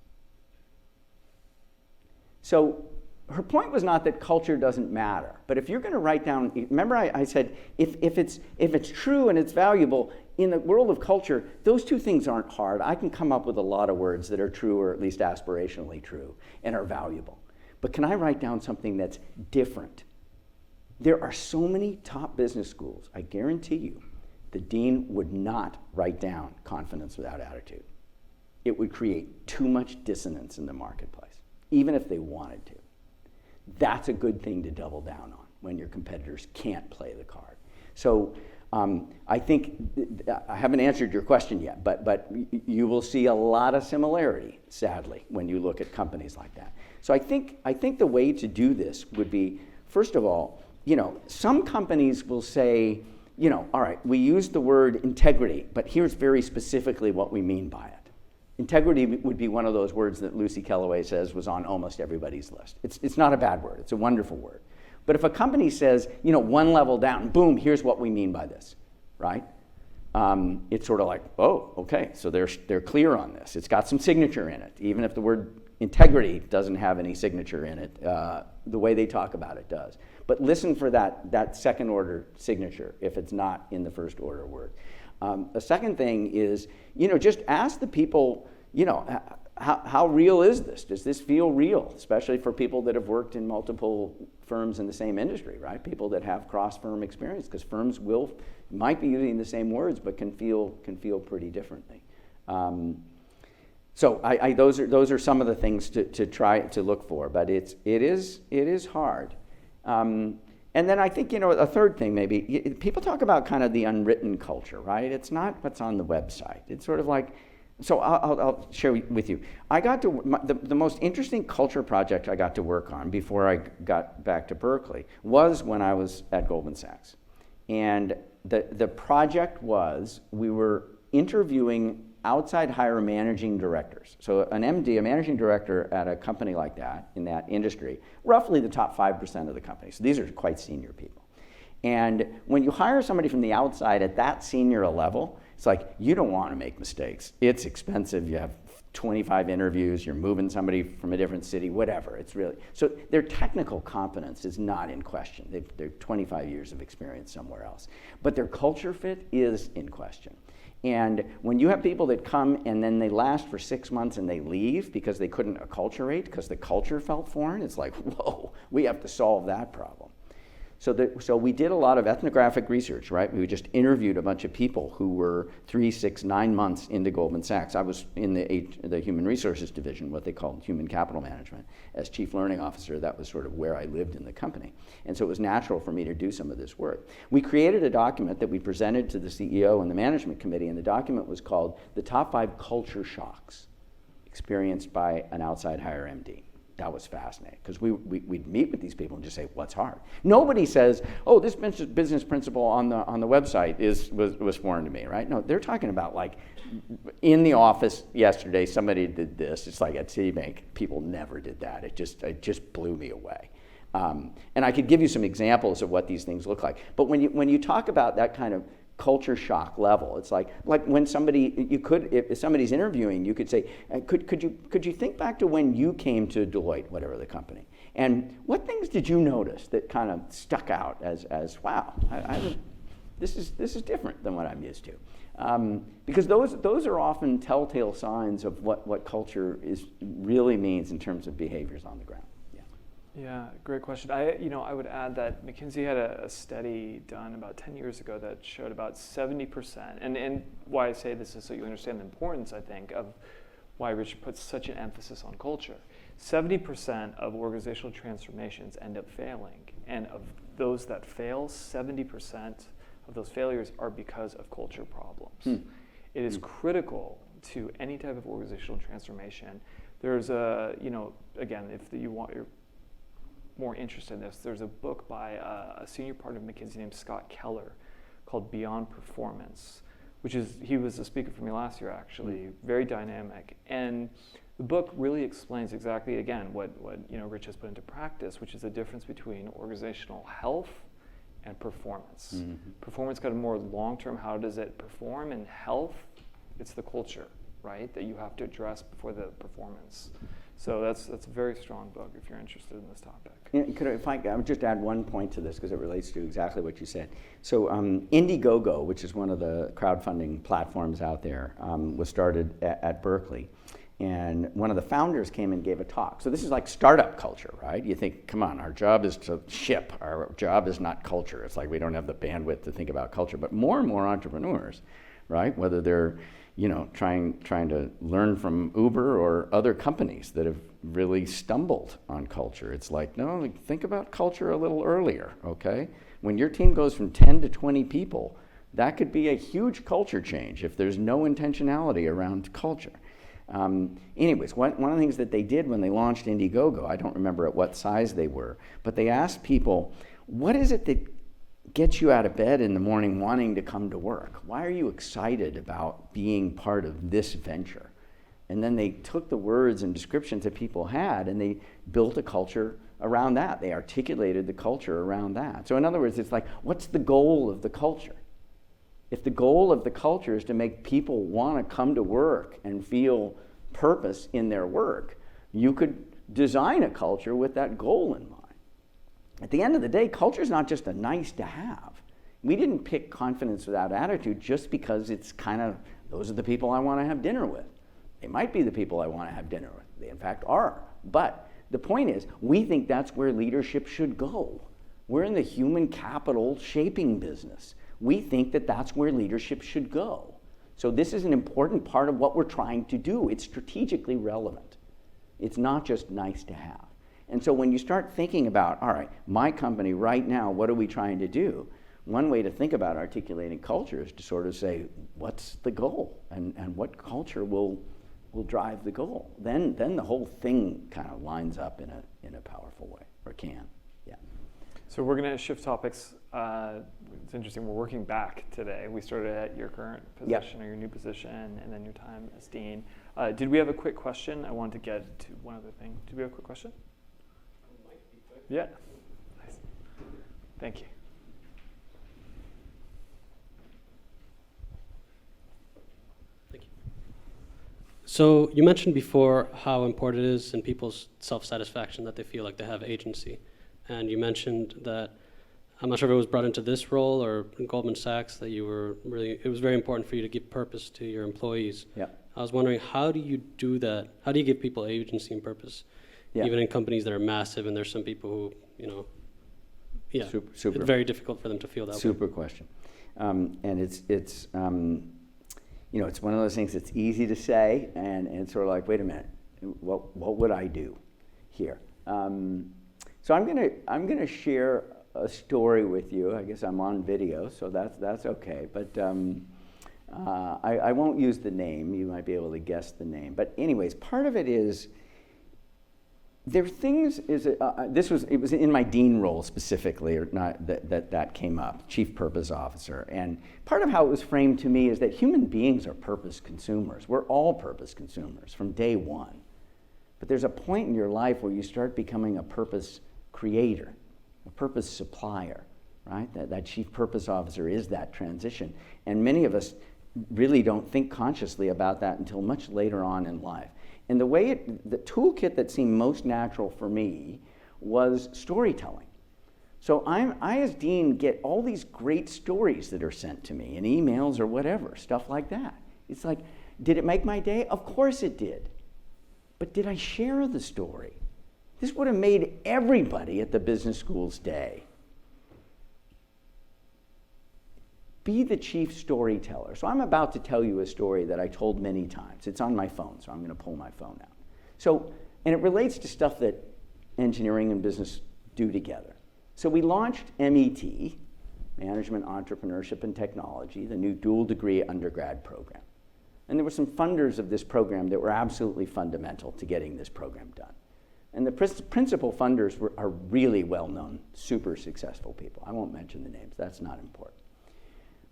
So her point was not that culture doesn't matter, but if you're going to write down, remember I said, if it's true and it's valuable, in the world of culture, those two things aren't hard. I can come up with a lot of words that are true, or at least aspirationally true, and are valuable. But can I write down something that's different? There are so many top business schools, I guarantee you, the dean would not write down confidence without attitude. It would create too much dissonance in the marketplace, even if they wanted to. That's a good thing to double down on. when your competitors can't play the card. So I think, I haven't answered your question yet, but you will see a lot of similarity, sadly, when you look at companies like that. So I think the way to do this would be, first of all, some companies will say, all right, we use the word integrity, but here's very specifically what we mean by it. Integrity would be one of those words that Lucy Kellaway says was on almost everybody's list. It's not a bad word, it's a wonderful word. But if a company says, one level down, boom, here's what we mean by this, right? It's sort of like, oh, okay, so they're clear on this. It's got some signature in it, even if the word integrity doesn't have any signature in it. The way they talk about it does. But listen for that second order signature if it's not in the first order word. A second thing is, just ask the people, how real is this? Does this feel real? Especially for people that have worked in multiple firms in the same industry, right? People that have cross-firm experience, because firms might be using the same words, but can feel pretty differently. So those are some of the things to try to look for, but it is hard. And then I think, a third thing maybe, people talk about kind of the unwritten culture, right? It's not what's on the website. It's sort of like, so I'll share with you. I got to, the most interesting culture project I got to work on before I got back to Berkeley was when I was at Goldman Sachs. And the project was, we were interviewing outside hire managing directors. So an MD, a managing director at a company like that, in that industry, roughly the top 5% of the company. So these are quite senior people. And when you hire somebody from the outside at that senior a level, it's like, you don't want to make mistakes. It's expensive. You have 25 interviews. You're moving somebody from a different city, whatever. It's really, so their technical competence is not in question. They're 25 years of experience somewhere else. But their culture fit is in question. And when you have people that come and then they last for 6 months and they leave because they couldn't acculturate, because the culture felt foreign, it's like, whoa, we have to solve that problem. So we did a lot of ethnographic research, right? We just interviewed a bunch of people who were 3, 6, 9 months into Goldman Sachs. I was in the human resources division, what they called human capital management. As chief learning officer, that was sort of where I lived in the company. And so it was natural for me to do some of this work. We created a document that we presented to the CEO and the management committee, and the document was called The Top 5 Culture Shocks Experienced by an Outside Hire MD. That was fascinating, because we'd meet with these people and just say, what's hard? Nobody says, oh, this business principle on the website was foreign to me, right? No, they're talking about, like, in the office yesterday, somebody did this. It's like at Citibank, people never did that. It just blew me away. And I could give you some examples of what these things look like. But when you talk about that kind of culture shock level, it's like when somebody, if somebody's interviewing, you could say, could you think back to when you came to Deloitte, whatever the company, and what things did you notice that kind of stuck out as wow, this is different than what I'm used to, because those are often telltale signs of what culture really means in terms of behaviors on the ground. Yeah, great question. I would add that McKinsey had a study done about 10 years ago that showed about 70%, and why I say this is so you understand the importance, I think, of why Richard puts such an emphasis on culture. 70% of organizational transformations end up failing, and of those that fail, 70% of those failures are because of culture problems. It is critical to any type of organizational transformation. There's again, if you're more interested in this, there's a book by a senior partner of McKinsey named Scott Keller called Beyond Performance, he was a speaker for me last year, actually, very dynamic. And the book really explains exactly, again, what Rich has put into practice, which is the difference between organizational health and performance. Performance got a more long-term, how does it perform? And health, it's the culture, right, that you have to address before the performance. So that's a very strong book if you're interested in this topic. If I would just add one point to this, because it relates to exactly what you said. So Indiegogo, which is one of the crowdfunding platforms out there, was started at Berkeley. And one of the founders came and gave a talk. So this is like startup culture, right? You think, come on, our job is to ship. Our job is not culture. It's like we don't have the bandwidth to think about culture. But more and more entrepreneurs, right, whether they're trying to learn from Uber or other companies that have really stumbled on culture. It's like, no, think about culture a little earlier, okay? When your team goes from 10 to 20 people, that could be a huge culture change if there's no intentionality around culture. Anyways, one of the things that they did when they launched Indiegogo, I don't remember at what size they were, but they asked people, what is it that gets you out of bed in the morning wanting to come to work? Why are you excited about being part of this venture? And then they took the words and descriptions that people had and they built a culture around that. They articulated the culture around that. So in other words, it's like, what's the goal of the culture? If the goal of the culture is to make people want to come to work and feel purpose in their work, you could design a culture with that goal in mind. At the end of the day, culture is not just a nice to have. We didn't pick confidence without attitude just because it's kind of, those are the people I want to have dinner with. They might be the people I want to have dinner with. They in fact are. But the point is, we think that's where leadership should go. We're in the human capital shaping business. We think that that's where leadership should go. So this is an important part of what we're trying to do. It's strategically relevant. It's not just nice to have. And so when you start thinking about, all right, my company right now, what are we trying to do? One way to think about articulating culture is to sort of say, what's the goal? And what culture will drive the goal? Then the whole thing kind of lines up in a powerful way, or can, yeah. So we're going to shift topics. It's interesting, we're working back today. We started at your current position, or your new position, and then your time as dean. Did we have a quick question? I wanted to get to one other thing. Did we have a quick question? Yeah. Nice. Thank you. Thank you. So you mentioned before how important it is in people's self-satisfaction that they feel like they have agency. And you mentioned that, I'm not sure if it was brought into this role or in Goldman Sachs, that you were really, it was very important for you to give purpose to your employees. Yeah. I was wondering, how do you do that? How do you give people agency and purpose? Yeah. Even in companies that are massive and there's some people who, Super. it's very difficult for them to feel that way. Super question. And it's it's one of those things that's easy to say, and it's sort of like, wait a minute, what would I do here? So I'm gonna share a story with you. I guess I'm on video, so that's okay. But I won't use the name. You might be able to guess the name. But anyways, part of it is, there are things, it was in my dean role specifically, or not, that came up, chief purpose officer. And part of how it was framed to me is that human beings are purpose consumers. We're all purpose consumers from day one. But there's a point in your life where you start becoming a purpose creator, a purpose supplier, right? That chief purpose officer is that transition. And many of us really don't think consciously about that until much later on in life. And the toolkit that seemed most natural for me was storytelling. So I as dean get all these great stories that are sent to me in emails or whatever, stuff like that. It's like, did it make my day? Of course it did. But did I share the story? This would have made everybody at the business school's day. Be the chief storyteller. So I'm about to tell you a story that I told many times. It's on my phone, so I'm going to pull my phone out. So, and it relates to stuff that engineering and business do together. So we launched MET, Management, Entrepreneurship, and Technology, the new dual degree undergrad program. And there were some funders of this program that were absolutely fundamental to getting this program done. And the principal funders are really well-known, super successful people. I won't mention the names, that's not important.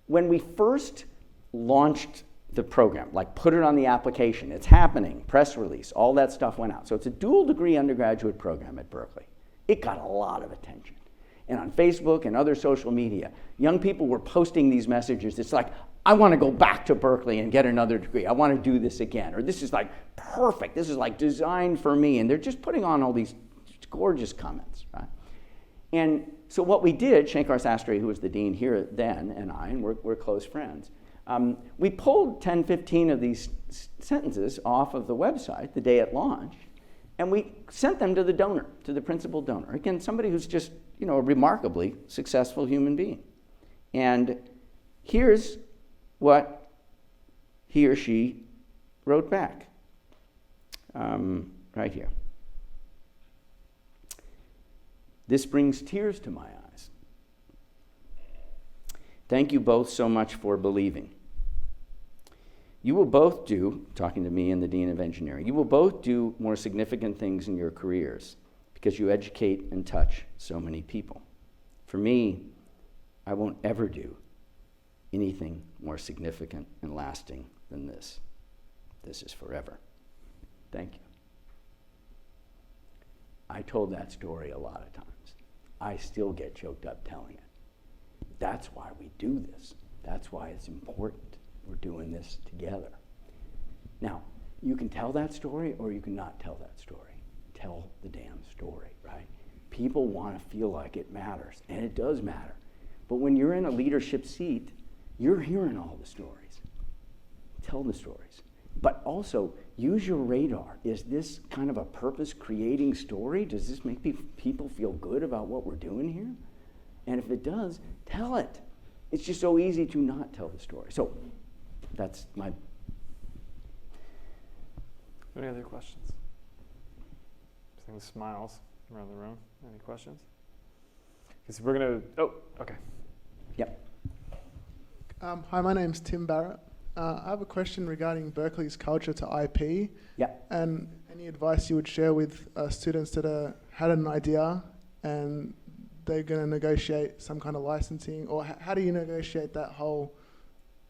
When we first launched the program, like put it on the application, it's happening, press release, all that stuff went out. So it's a dual degree undergraduate program at Berkeley. It got a lot of attention. And on Facebook and other social media, young people were posting these messages. It's like, I want to go back to Berkeley and get another degree. I want to do this again. Or this is like perfect. This is like designed for me. And they're just putting on all these gorgeous comments, right? And so what we did, Shankar Sastry, who was the dean here then, and I, and we're close friends, we pulled 10, 15 of these sentences off of the website the day it launched, and we sent them to the donor, to the principal donor. Again, somebody who's just, a remarkably successful human being. And here's what he or she wrote back, right here. This brings tears to my eyes. Thank you both so much for believing. You will both do, talking to me and the Dean of Engineering, you will both do more significant things in your careers because you educate and touch so many people. For me, I won't ever do anything more significant and lasting than this. This is forever. Thank you. I told that story a lot of times. I still get choked up telling it. That's why we do this. That's why it's important. We're doing this together. Now, you can tell that story or you can not tell that story. Tell the damn story, right? People want to feel like it matters, and it does matter. But when you're in a leadership seat, you're hearing all the stories. Tell the stories. But also, use your radar. Is this kind of a purpose-creating story? Does this make people feel good about what we're doing here? And if it does, tell it. It's just so easy to not tell the story. So that's my... Any other questions? Seeing smiles around the room. Any questions? Because we're going to... Oh, okay. Yep. Hi, my name's Tim Barrett. I have a question regarding Berkeley's culture to IP. Yep. And any advice you would share with students that had an idea and they're going to negotiate some kind of licensing, or how do you negotiate that whole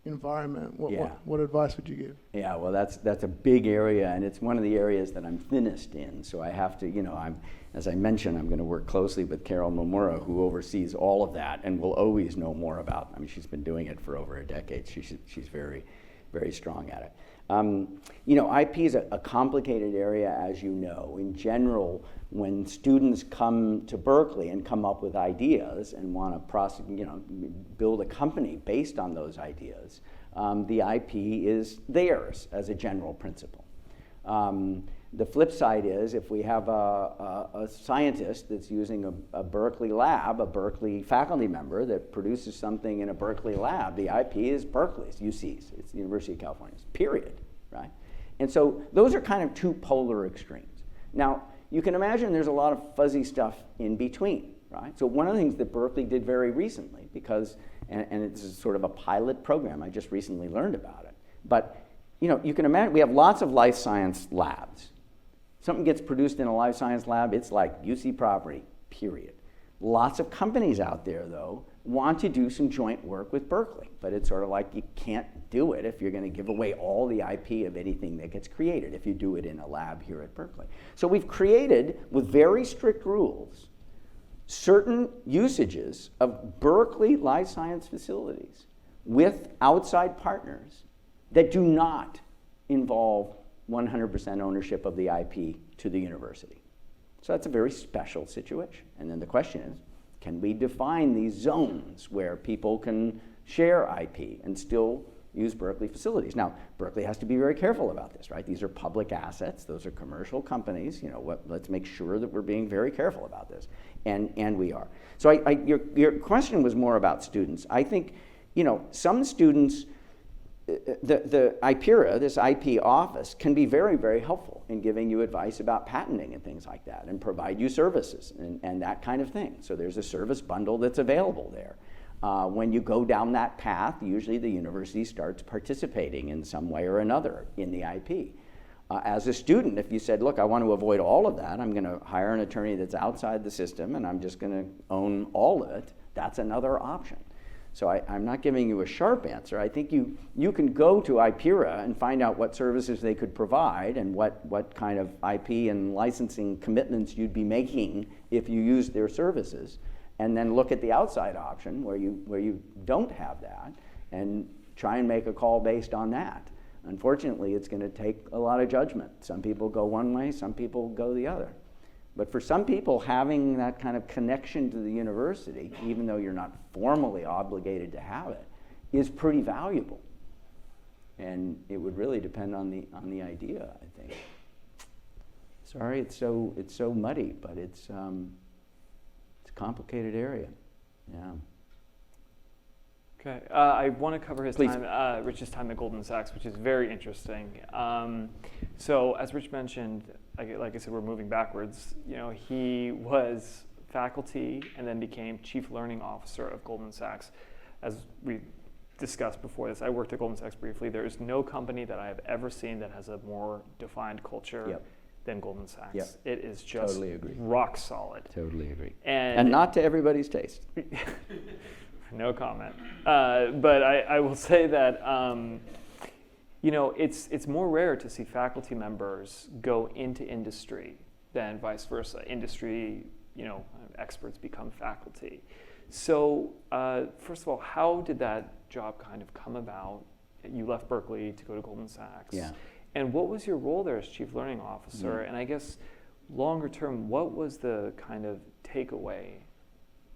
environment? What advice would you give? Yeah, well, that's a big area, and it's one of the areas that I'm thinnest in. So I have to, as I mentioned, I'm going to work closely with Carol Momura, who oversees all of that and will always know more about. I mean, she's been doing it for over a decade. She's very, very strong at it. IP is a complicated area, as you know. In general, when students come to Berkeley and come up with ideas and want to build a company based on those ideas, the IP is theirs as a general principle. The flip side is if we have a scientist that's using a Berkeley lab, a Berkeley faculty member that produces something in a Berkeley lab, the IP is Berkeley's, UC's, it's the University of California's, period, right? And so those are kind of two polar extremes. Now, you can imagine there's a lot of fuzzy stuff in between, right? So one of the things that Berkeley did very recently, because, and it's sort of a pilot program, I just recently learned about it, but you can imagine we have lots of life science labs. Something gets produced in a life science lab, it's like UC property, period. Lots of companies out there, though, want to do some joint work with Berkeley, but it's sort of like you can't do it if you're going to give away all the IP of anything that gets created if you do it in a lab here at Berkeley. So we've created, with very strict rules, certain usages of Berkeley life science facilities with outside partners that do not involve 100% ownership of the IP to the university. So that's a very special situation. And then the question is, can we define these zones where people can share IP and still use Berkeley facilities? Now, Berkeley has to be very careful about this, right? These are public assets. Those are commercial companies. Let's make sure that we're being very careful about this. And we are. So your question was more about students. I think, some students, the IPERA, this IP office, can be very, very helpful in giving you advice about patenting and things like that, and provide you services and that kind of thing. So there's a service bundle that's available there. When you go down that path, usually the university starts participating in some way or another in the IP. As a student, if you said, look, I want to avoid all of that, I'm going to hire an attorney that's outside the system and I'm just going to own all of it, that's another option. So I'm not giving you a sharp answer. I think you can go to IPERA and find out what services they could provide and what kind of IP and licensing commitments you'd be making if you use their services, and then look at the outside option where you don't have that and try and make a call based on that. Unfortunately, it's going to take a lot of judgment. Some people go one way, some people go the other. But for some people, having that kind of connection to the university, even though you're not formally obligated to have it, is pretty valuable. And it would really depend on the idea, I think. Sorry, it's so muddy, but it's a complicated area. Yeah. Okay, I want to cover his Please. Rich's time at Goldman Sachs, which is very interesting. So, as Rich mentioned, like I said, we're moving backwards. You know, he was faculty and then became chief learning officer of Goldman Sachs. As we discussed before this, I worked at Goldman Sachs briefly. There is no company that I have ever seen that has a more defined culture than Goldman Sachs. Yep. It is just Totally agree. rock solid. Totally agree. And not to everybody's taste. No comment. But I will say that you know, it's more rare to see faculty members go into industry than vice versa. Industry, you know, experts become faculty. So first of all, how did that job kind of come about? You left Berkeley to go to Goldman Sachs. Yeah. And what was your role there as chief learning officer? And I guess longer term, what was the kind of takeaway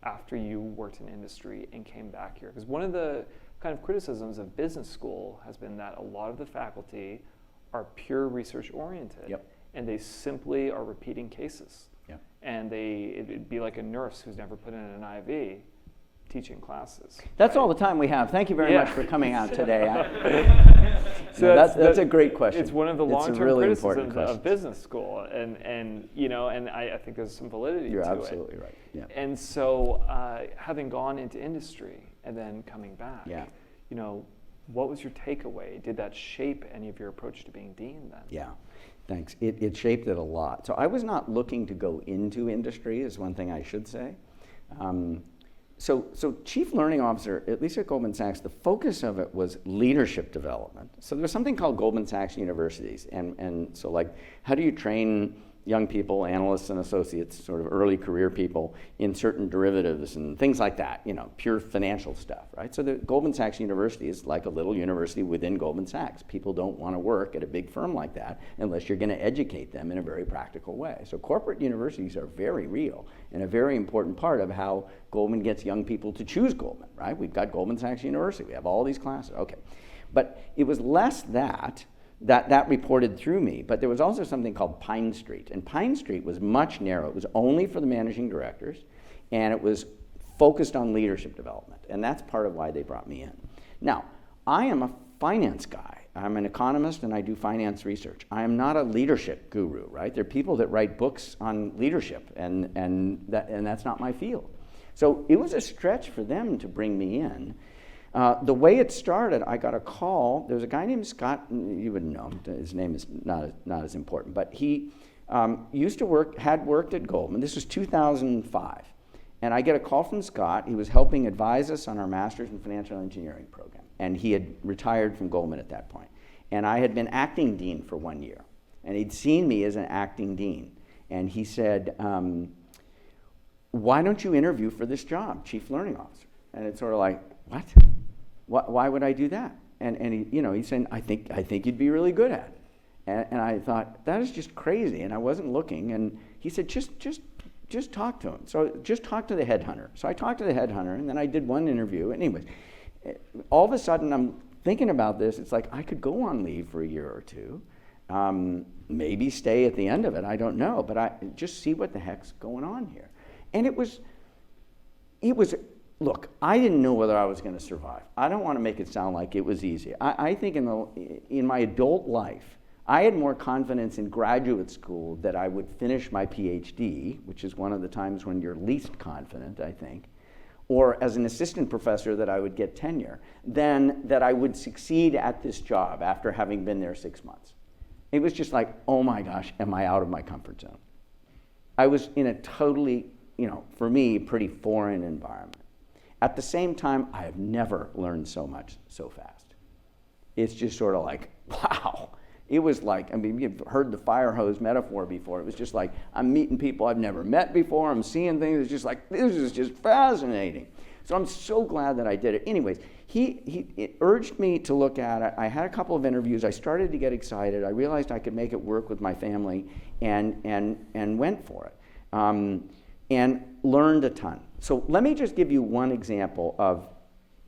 after you worked in industry and came back here? Because one of the kind of criticisms of business school has been that a lot of the faculty are pure research oriented. And they simply are repeating cases. And it'd be like a nurse who's never put in an IV teaching classes. That's all the time we have. Thank you very much for coming out today. So that's a great question. It's one of the It's a long-term really criticisms important of business school, and you know, and I think there's some validity You're to it. You're absolutely right. Yeah. And so, having gone into industry and then coming back, you know, what was your takeaway? Did that shape any of your approach to being dean then? Yeah. Thanks. It shaped it a lot. So I was not looking to go into industry, is one thing I should say. So chief learning officer, at least at Goldman Sachs, the focus of it was leadership development. So there was something called Goldman Sachs universities. And so like, how do you train young people, analysts and associates, sort of early career people in certain derivatives and things like that, you know, pure financial stuff, right? So the Goldman Sachs University is like a little university within Goldman Sachs. People don't want to work at a big firm like that unless you're going to educate them in a very practical way. So corporate universities are very real and a very important part of how Goldman gets young people to choose Goldman, right? We've got Goldman Sachs University. We have all these classes. Okay. But it was less that reported through me, but there was also something called Pine Street, and Pine Street was much narrower. It was only for the managing directors, and it was focused on leadership development, and that's part of why they brought me in. Now, I am a finance guy. I'm an economist, and I do finance research. I am not a leadership guru, right? There are people that write books on leadership, and that's not my field. So it was a stretch for them to bring me in. The way it started, I got a call. There was a guy named Scott. You wouldn't know him. His name is not as important. But he had worked at Goldman. This was 2005. And I get a call from Scott. He was helping advise us on our Master's in Financial Engineering program. And he had retired from Goldman at that point. And I had been acting dean for 1 year. And he'd seen me as an acting dean. And he said, why don't you interview for this job, chief learning officer? And it's sort of like, what? Why would I do that? And he, you know, he's saying, I think you'd be really good at it. And I thought, that is just crazy. And I wasn't looking. And he said, just talk to him. So just talk to the headhunter. So I talked to the headhunter, and then I did one interview. Anyways, all of a sudden I'm thinking about this. It's like I could go on leave for a year or two, maybe stay at the end of it. I don't know, but I just see what the heck's going on here. And it was. Look, I didn't know whether I was going to survive. I don't want to make it sound like it was easy. I think in my adult life, I had more confidence in graduate school that I would finish my PhD, which is one of the times when you're least confident, I think, or as an assistant professor that I would get tenure, than that I would succeed at this job after having been there 6 months. It was just like, oh my gosh, am I out of my comfort zone? I was in a totally, you know, for me, pretty foreign environment. At the same time, I have never learned so much so fast. It's just sort of like, wow. It was like, I mean, you've heard the fire hose metaphor before. It was just like, I'm meeting people I've never met before. I'm seeing things. It's just like, this is just fascinating. So I'm so glad that I did it. Anyways, he urged me to look at it. I had a couple of interviews. I started to get excited. I realized I could make it work with my family and went for it. And learned a ton. So let me just give you one example of,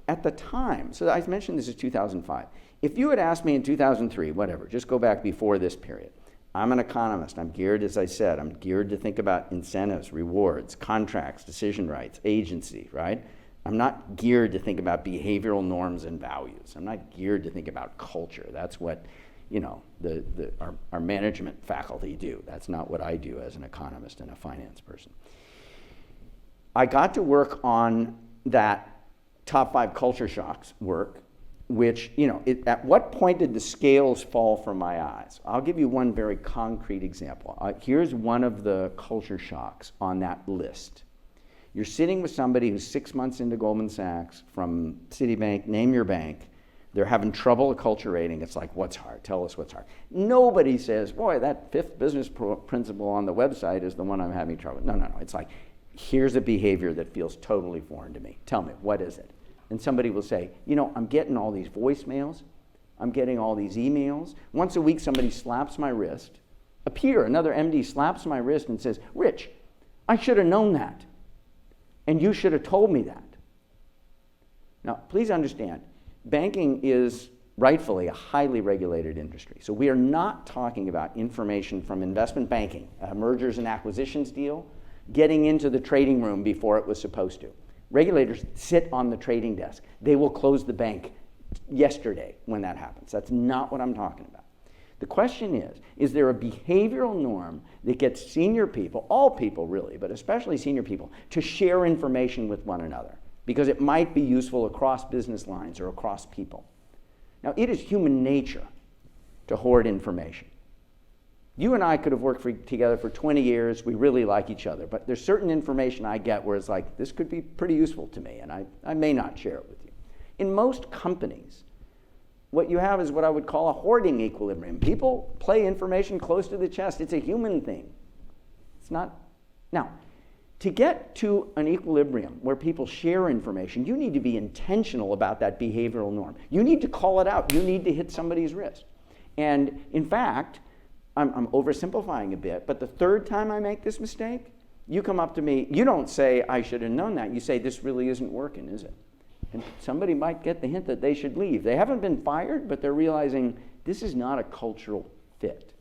at the time, so I mentioned this is 2005. If you had asked me in 2003, whatever, just go back before this period. I'm an economist. I'm geared, as I said, I'm geared to think about incentives, rewards, contracts, decision rights, agency, right? I'm not geared to think about behavioral norms and values. I'm not geared to think about culture. That's what, you know, our management faculty do. That's not what I do as an economist and a finance person. I got to work on that top 5 culture shocks work, which, you know, at what point did the scales fall from my eyes? I'll give you one very concrete example. Here's one of the culture shocks on that list. You're sitting with somebody who's 6 months into Goldman Sachs from Citibank, name your bank. They're having trouble acculturating. It's like, what's hard? Tell us what's hard. Nobody says, boy, that 5th business principle on the website is the one I'm having trouble. No. It's like, here's a behavior that feels totally foreign to me. Tell me, what is it? And somebody will say, you know, I'm getting all these voicemails. I'm getting all these emails. Once a week, somebody slaps my wrist. A peer, another MD, slaps my wrist and says, Rich, I should have known that. And you should have told me that. Now, please understand, banking is rightfully a highly regulated industry. So we are not talking about information from investment banking, a mergers and acquisitions deal, getting into the trading room before it was supposed to. Regulators sit on the trading desk. They will close the bank yesterday when that happens. That's not what I'm talking about. The question is there a behavioral norm that gets senior people, all people really, but especially senior people, to share information with one another because it might be useful across business lines or across people? Now, it is human nature to hoard information. You and I could have worked together for 20 years. We really like each other. But there's certain information I get where it's like, this could be pretty useful to me, and I may not share it with you. In most companies, what you have is what I would call a hoarding equilibrium. People play information close to the chest. It's a human thing. It's not. Now, to get to an equilibrium where people share information, you need to be intentional about that behavioral norm. You need to call it out. You need to hit somebody's wrist. And in fact, I'm oversimplifying a bit, but the 3rd time I make this mistake, you come up to me, you don't say, I should have known that. You say, this really isn't working, is it? And somebody might get the hint that they should leave. They haven't been fired, but they're realizing this is not a cultural fit.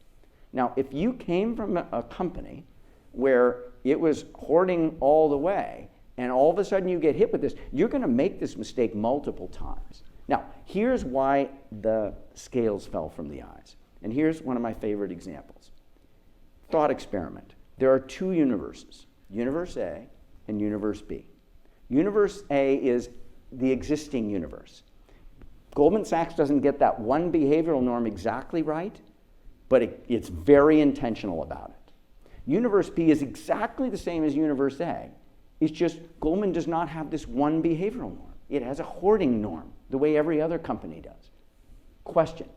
Now, if you came from a company where it was hoarding all the way, and all of a sudden you get hit with this, you're going to make this mistake multiple times. Now, here's why the scales fell from the eyes. And here's one of my favorite examples. Thought experiment. There are 2 universes, Universe A and Universe B. Universe A is the existing universe. Goldman Sachs doesn't get that one behavioral norm exactly right, but it's very intentional about it. Universe B is exactly the same as Universe A. It's just Goldman does not have this one behavioral norm. It has a hoarding norm, the way every other company does. Question.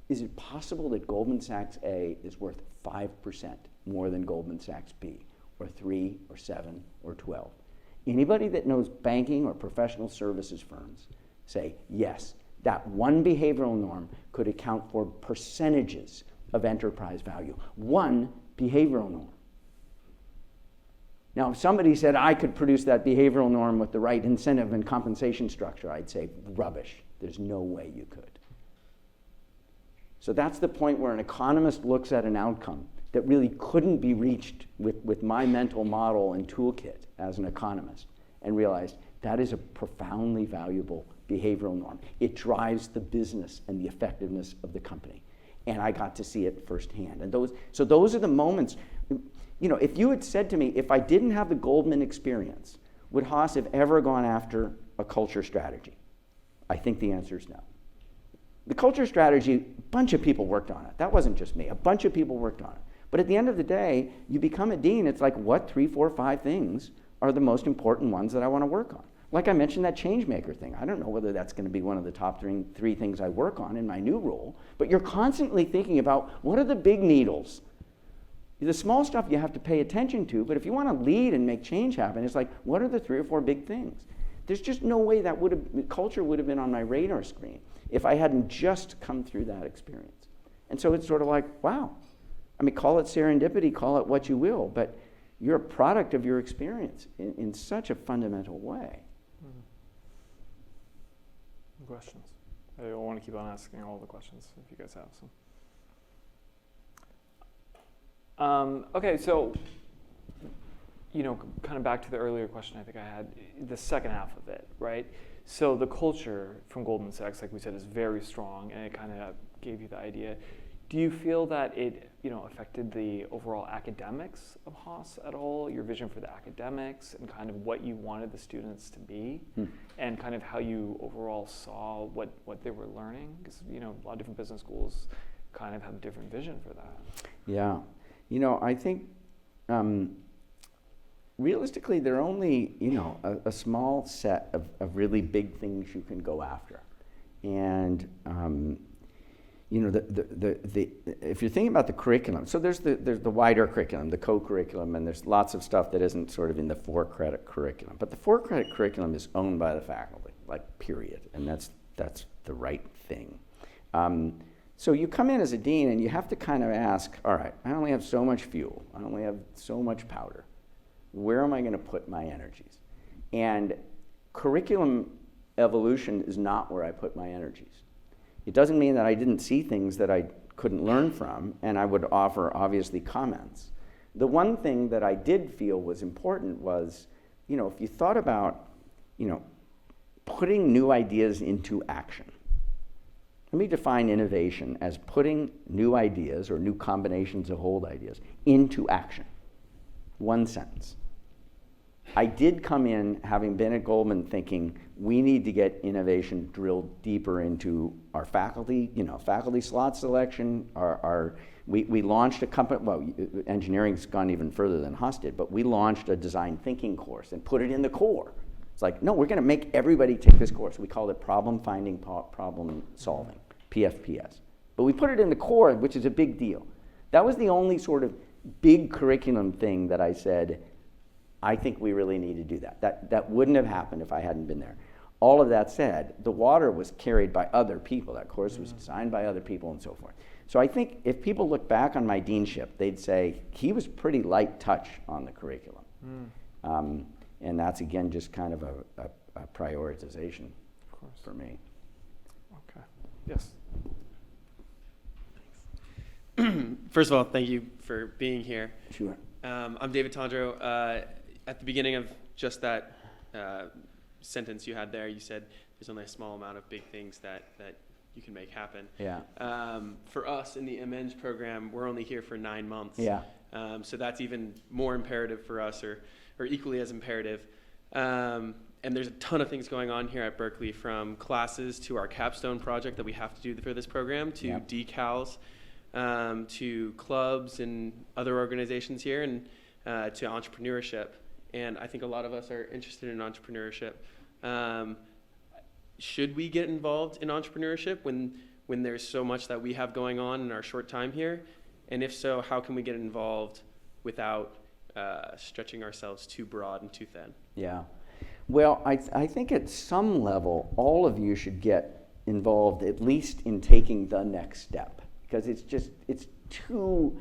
Is it possible that Goldman Sachs A is worth 5% more than Goldman Sachs B, or 3, or 7, or 12? Anybody that knows banking or professional services firms say, yes, that one behavioral norm could account for percentages of enterprise value. One behavioral norm. Now, if somebody said I could produce that behavioral norm with the right incentive and compensation structure, I'd say, rubbish. There's no way you could. So that's the point where an economist looks at an outcome that really couldn't be reached with my mental model and toolkit as an economist and realized that is a profoundly valuable behavioral norm. It drives the business and the effectiveness of the company. And I got to see it firsthand. And those are the moments, you know, if you had said to me, if I didn't have the Goldman experience, would Haas have ever gone after a culture strategy? I think the answer is no. The culture strategy, a bunch of people worked on it. That wasn't just me. A bunch of people worked on it. But at the end of the day, you become a dean. It's like, what 3, 4, 5 things are the most important ones that I want to work on? Like I mentioned, that change maker thing. I don't know whether that's going to be one of the top 3 things I work on in my new role. But you're constantly thinking about what are the big needles? The small stuff you have to pay attention to. But if you want to lead and make change happen, it's like, what are the 3 or 4 big things? There's just no way that culture would have been on my radar screen if I hadn't just come through that experience. And so it's sort of like, wow. I mean, call it serendipity, call it what you will, but you're a product of your experience in such a fundamental way. Questions? I want to keep on asking all the questions if you guys have some. Okay, so kind of back to the earlier question I think I had, the second half of it, right? So the culture from Goldman Sachs, like we said, is very strong, and it kind of gave you the idea. Do you feel that it, affected the overall academics of Haas at all? Your vision for the academics and kind of what you wanted the students to be, and kind of how you overall saw what they were learning? Because a lot of different business schools kind of have a different vision for that. Yeah, I think realistically there are only a small set of really big things you can go after, and if you're thinking about the curriculum, so there's the wider curriculum, the co-curriculum, and there's lots of stuff that isn't sort of in the 4-credit curriculum. But the 4-credit curriculum is owned by the faculty, period, and that's the right thing. So you come in as a dean and you have to kind of ask, all right, I only have so much fuel, I only have so much powder. Where am I going to put my energies? And curriculum evolution is not where I put my energies. It doesn't mean that I didn't see things that I couldn't learn from, and I would offer, obviously, comments. The one thing that I did feel was important was, if you thought about, putting new ideas into action. Let me define innovation as putting new ideas or new combinations of old ideas into action. One sentence. I did come in, having been at Goldman, thinking we need to get innovation drilled deeper into our faculty, faculty slot selection. We launched a company, well, engineering's gone even further than Haas did, but we launched a design thinking course and put it in the core. It's like, no, we're going to make everybody take this course. We called it problem finding, problem solving, PFPS. But we put it in the core, which is a big deal. That was the only sort of big curriculum thing that I said, I think we really need to do that. That wouldn't have happened if I hadn't been there. All of that said, the water was carried by other people. That course was designed by other people and so forth. So I think if people look back on my deanship, they'd say he was pretty light touch on the curriculum. And that's, again, just kind of a prioritization for me. Okay. Yes. First of all, thank you for being here. Sure. I'm David Tondro. At the beginning of just that sentence you had there, you said there's only a small amount of big things that you can make happen. Yeah. For us in the MEng program, we're only here for 9 months. Yeah. So that's even more imperative for us, or equally as imperative. And there's a ton of things going on here at Berkeley, from classes to our capstone project that we have to do for this program, to decals, to clubs and other organizations here, and to entrepreneurship. And I think a lot of us are interested in entrepreneurship. Should we get involved in entrepreneurship when there's so much that we have going on in our short time here? And if so, how can we get involved without stretching ourselves too broad and too thin? Yeah. Well, I think at some level, all of you should get involved, at least in taking the next step. Because it's too,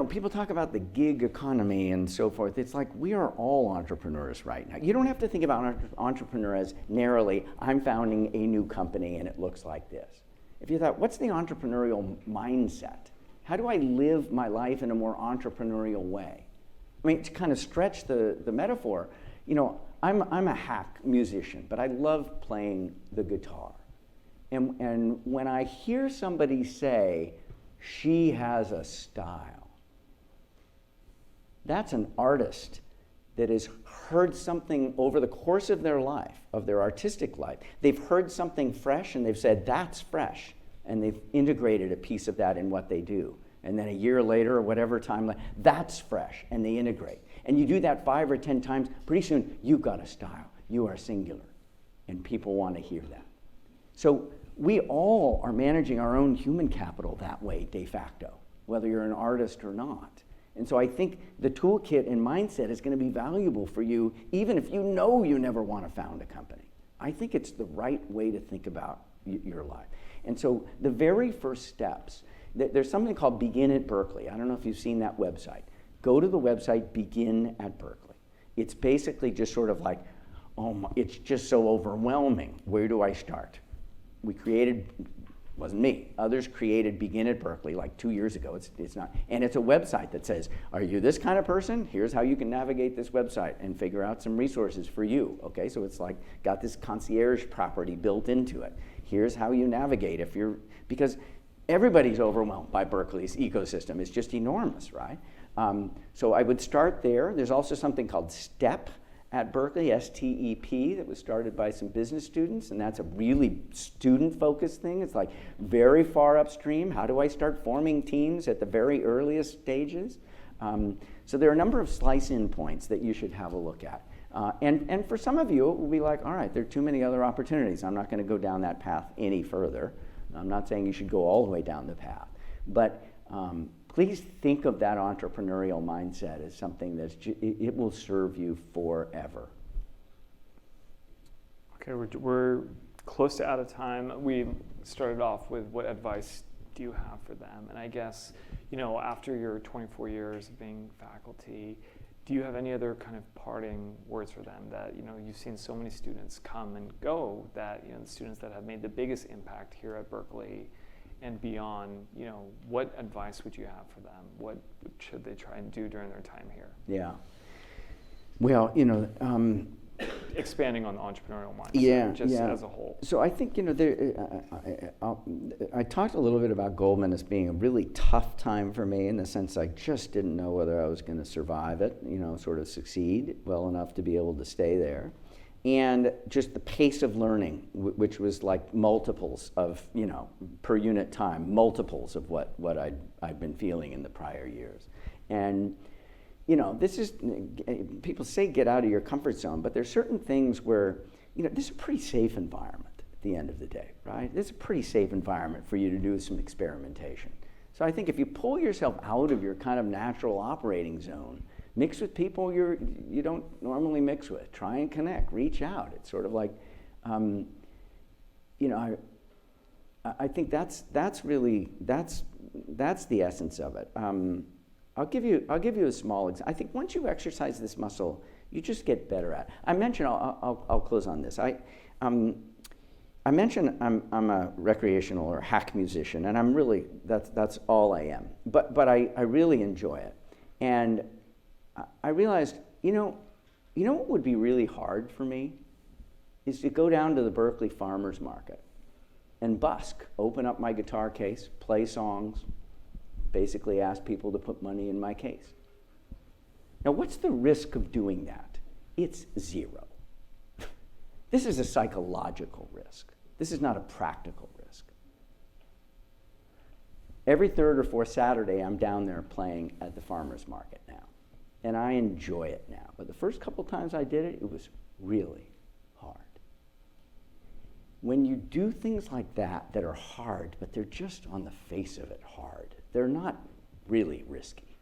people talk about the gig economy and so forth. It's like we are all entrepreneurs right now. You don't have to think about entrepreneur as narrowly, I'm founding a new company and it looks like this. If you thought, what's the entrepreneurial mindset? How do I live my life in a more entrepreneurial way? I mean, to kind of stretch the metaphor, I'm a hack musician, but I love playing the guitar. And when I hear somebody say, she has a style, that's an artist that has heard something over the course of their life, of their artistic life. They've heard something fresh and they've said, that's fresh. And they've integrated a piece of that in what they do. And then a year later or whatever time, that's fresh, and they integrate. And you do that 5 or 10 times, pretty soon you've got a style. You are singular. And people want to hear that. So we all are managing our own human capital that way, de facto, whether you're an artist or not. And so I think the toolkit and mindset is going to be valuable for you, even if you know you never want to found a company. I think it's the right way to think about your life. And so the very first steps, there's something called Begin at Berkeley. I don't know if you've seen that website. Go to the website Begin at Berkeley. It's basically just sort of like, it's just so overwhelming. Where do I start? We created Wasn't me. Others created Begin at Berkeley like 2 years ago. It's not, and it's a website that says, are you this kind of person? Here's how you can navigate this website and figure out some resources for you, okay? So it's like got this concierge property built into it. Here's how you navigate because everybody's overwhelmed by Berkeley's ecosystem. It's just enormous, right? So I would start there. There's also something called STEP at Berkeley, STEP, that was started by some business students, and that's a really student-focused thing. It's like very far upstream. How do I start forming teams at the very earliest stages? So there are a number of slice-in points that you should have a look at. And for some of you, it will be like, all right, there are too many other opportunities. I'm not going to go down that path any further. I'm not saying you should go all the way down the path. But please think of that entrepreneurial mindset as something it will serve you forever. Okay, we're close to out of time. We started off with what advice do you have for them? And I guess, after your 24 years of being faculty, do you have any other kind of parting words for them that, you've seen so many students come and go that, the students that have made the biggest impact here at Berkeley and beyond, what advice would you have for them? What should they try and do during their time here? Yeah. Well, expanding on the entrepreneurial mindset, as a whole. So I think, I talked a little bit about Goldman as being a really tough time for me in the sense I just didn't know whether I was going to survive it, sort of succeed well enough to be able to stay there. And just the pace of learning, which was like multiples of, per unit time, multiples of what I'd been feeling in the prior years. And, this is, people say get out of your comfort zone, but there's certain things where, this is a pretty safe environment at the end of the day, right? This is a pretty safe environment for you to do some experimentation. So I think if you pull yourself out of your kind of natural operating zone, mix with people you don't normally mix with. Try and connect. Reach out. It's sort of like, I think that's the essence of it. I'll give you a small example. I think once you exercise this muscle, you just get better at it. I mentioned I'll close on this. I mentioned I'm a recreational or hack musician, and I'm really that's all I am. But I really enjoy it, and I realized, what would be really hard for me is to go down to the Berkeley Farmers Market and busk, open up my guitar case, play songs, basically ask people to put money in my case. Now, what's the risk of doing that? It's zero. This is a psychological risk. This is not a practical risk. Every third or fourth Saturday, I'm down there playing at the farmers market now. And I enjoy it now. But the first couple times I did it, it was really hard. When you do things like that are hard, but they're just on the face of it hard, they're not really risky.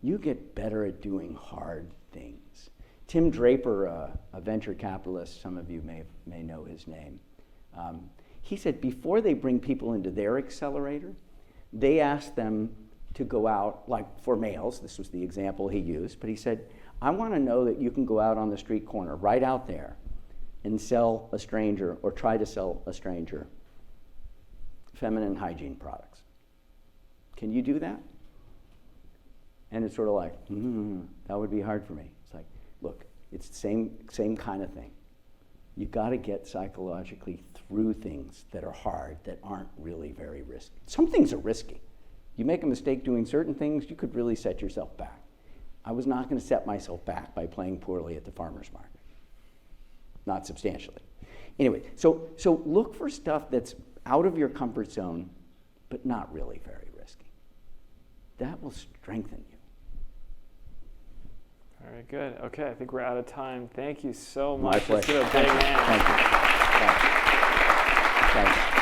You get better at doing hard things. Tim Draper, a venture capitalist, some of you may know his name, he said before they bring people into their accelerator, they ask them to go out, like for males, this was the example he used, but he said, I want to know that you can go out on the street corner, right out there, and sell a stranger, or try to sell a stranger, feminine hygiene products. Can you do that? And it's sort of like, that would be hard for me. It's like, look, it's the same kind of thing. You got to get psychologically through things that are hard, that aren't really very risky. Some things are risky. You make a mistake doing certain things, you could really set yourself back. I was not going to set myself back by playing poorly at the farmer's market. Not substantially. Anyway, so look for stuff that's out of your comfort zone, but not really very risky. That will strengthen you. Very good. Okay, I think we're out of time. Thank you so much. My pleasure. Let's give a big hand. Thank you. Thanks.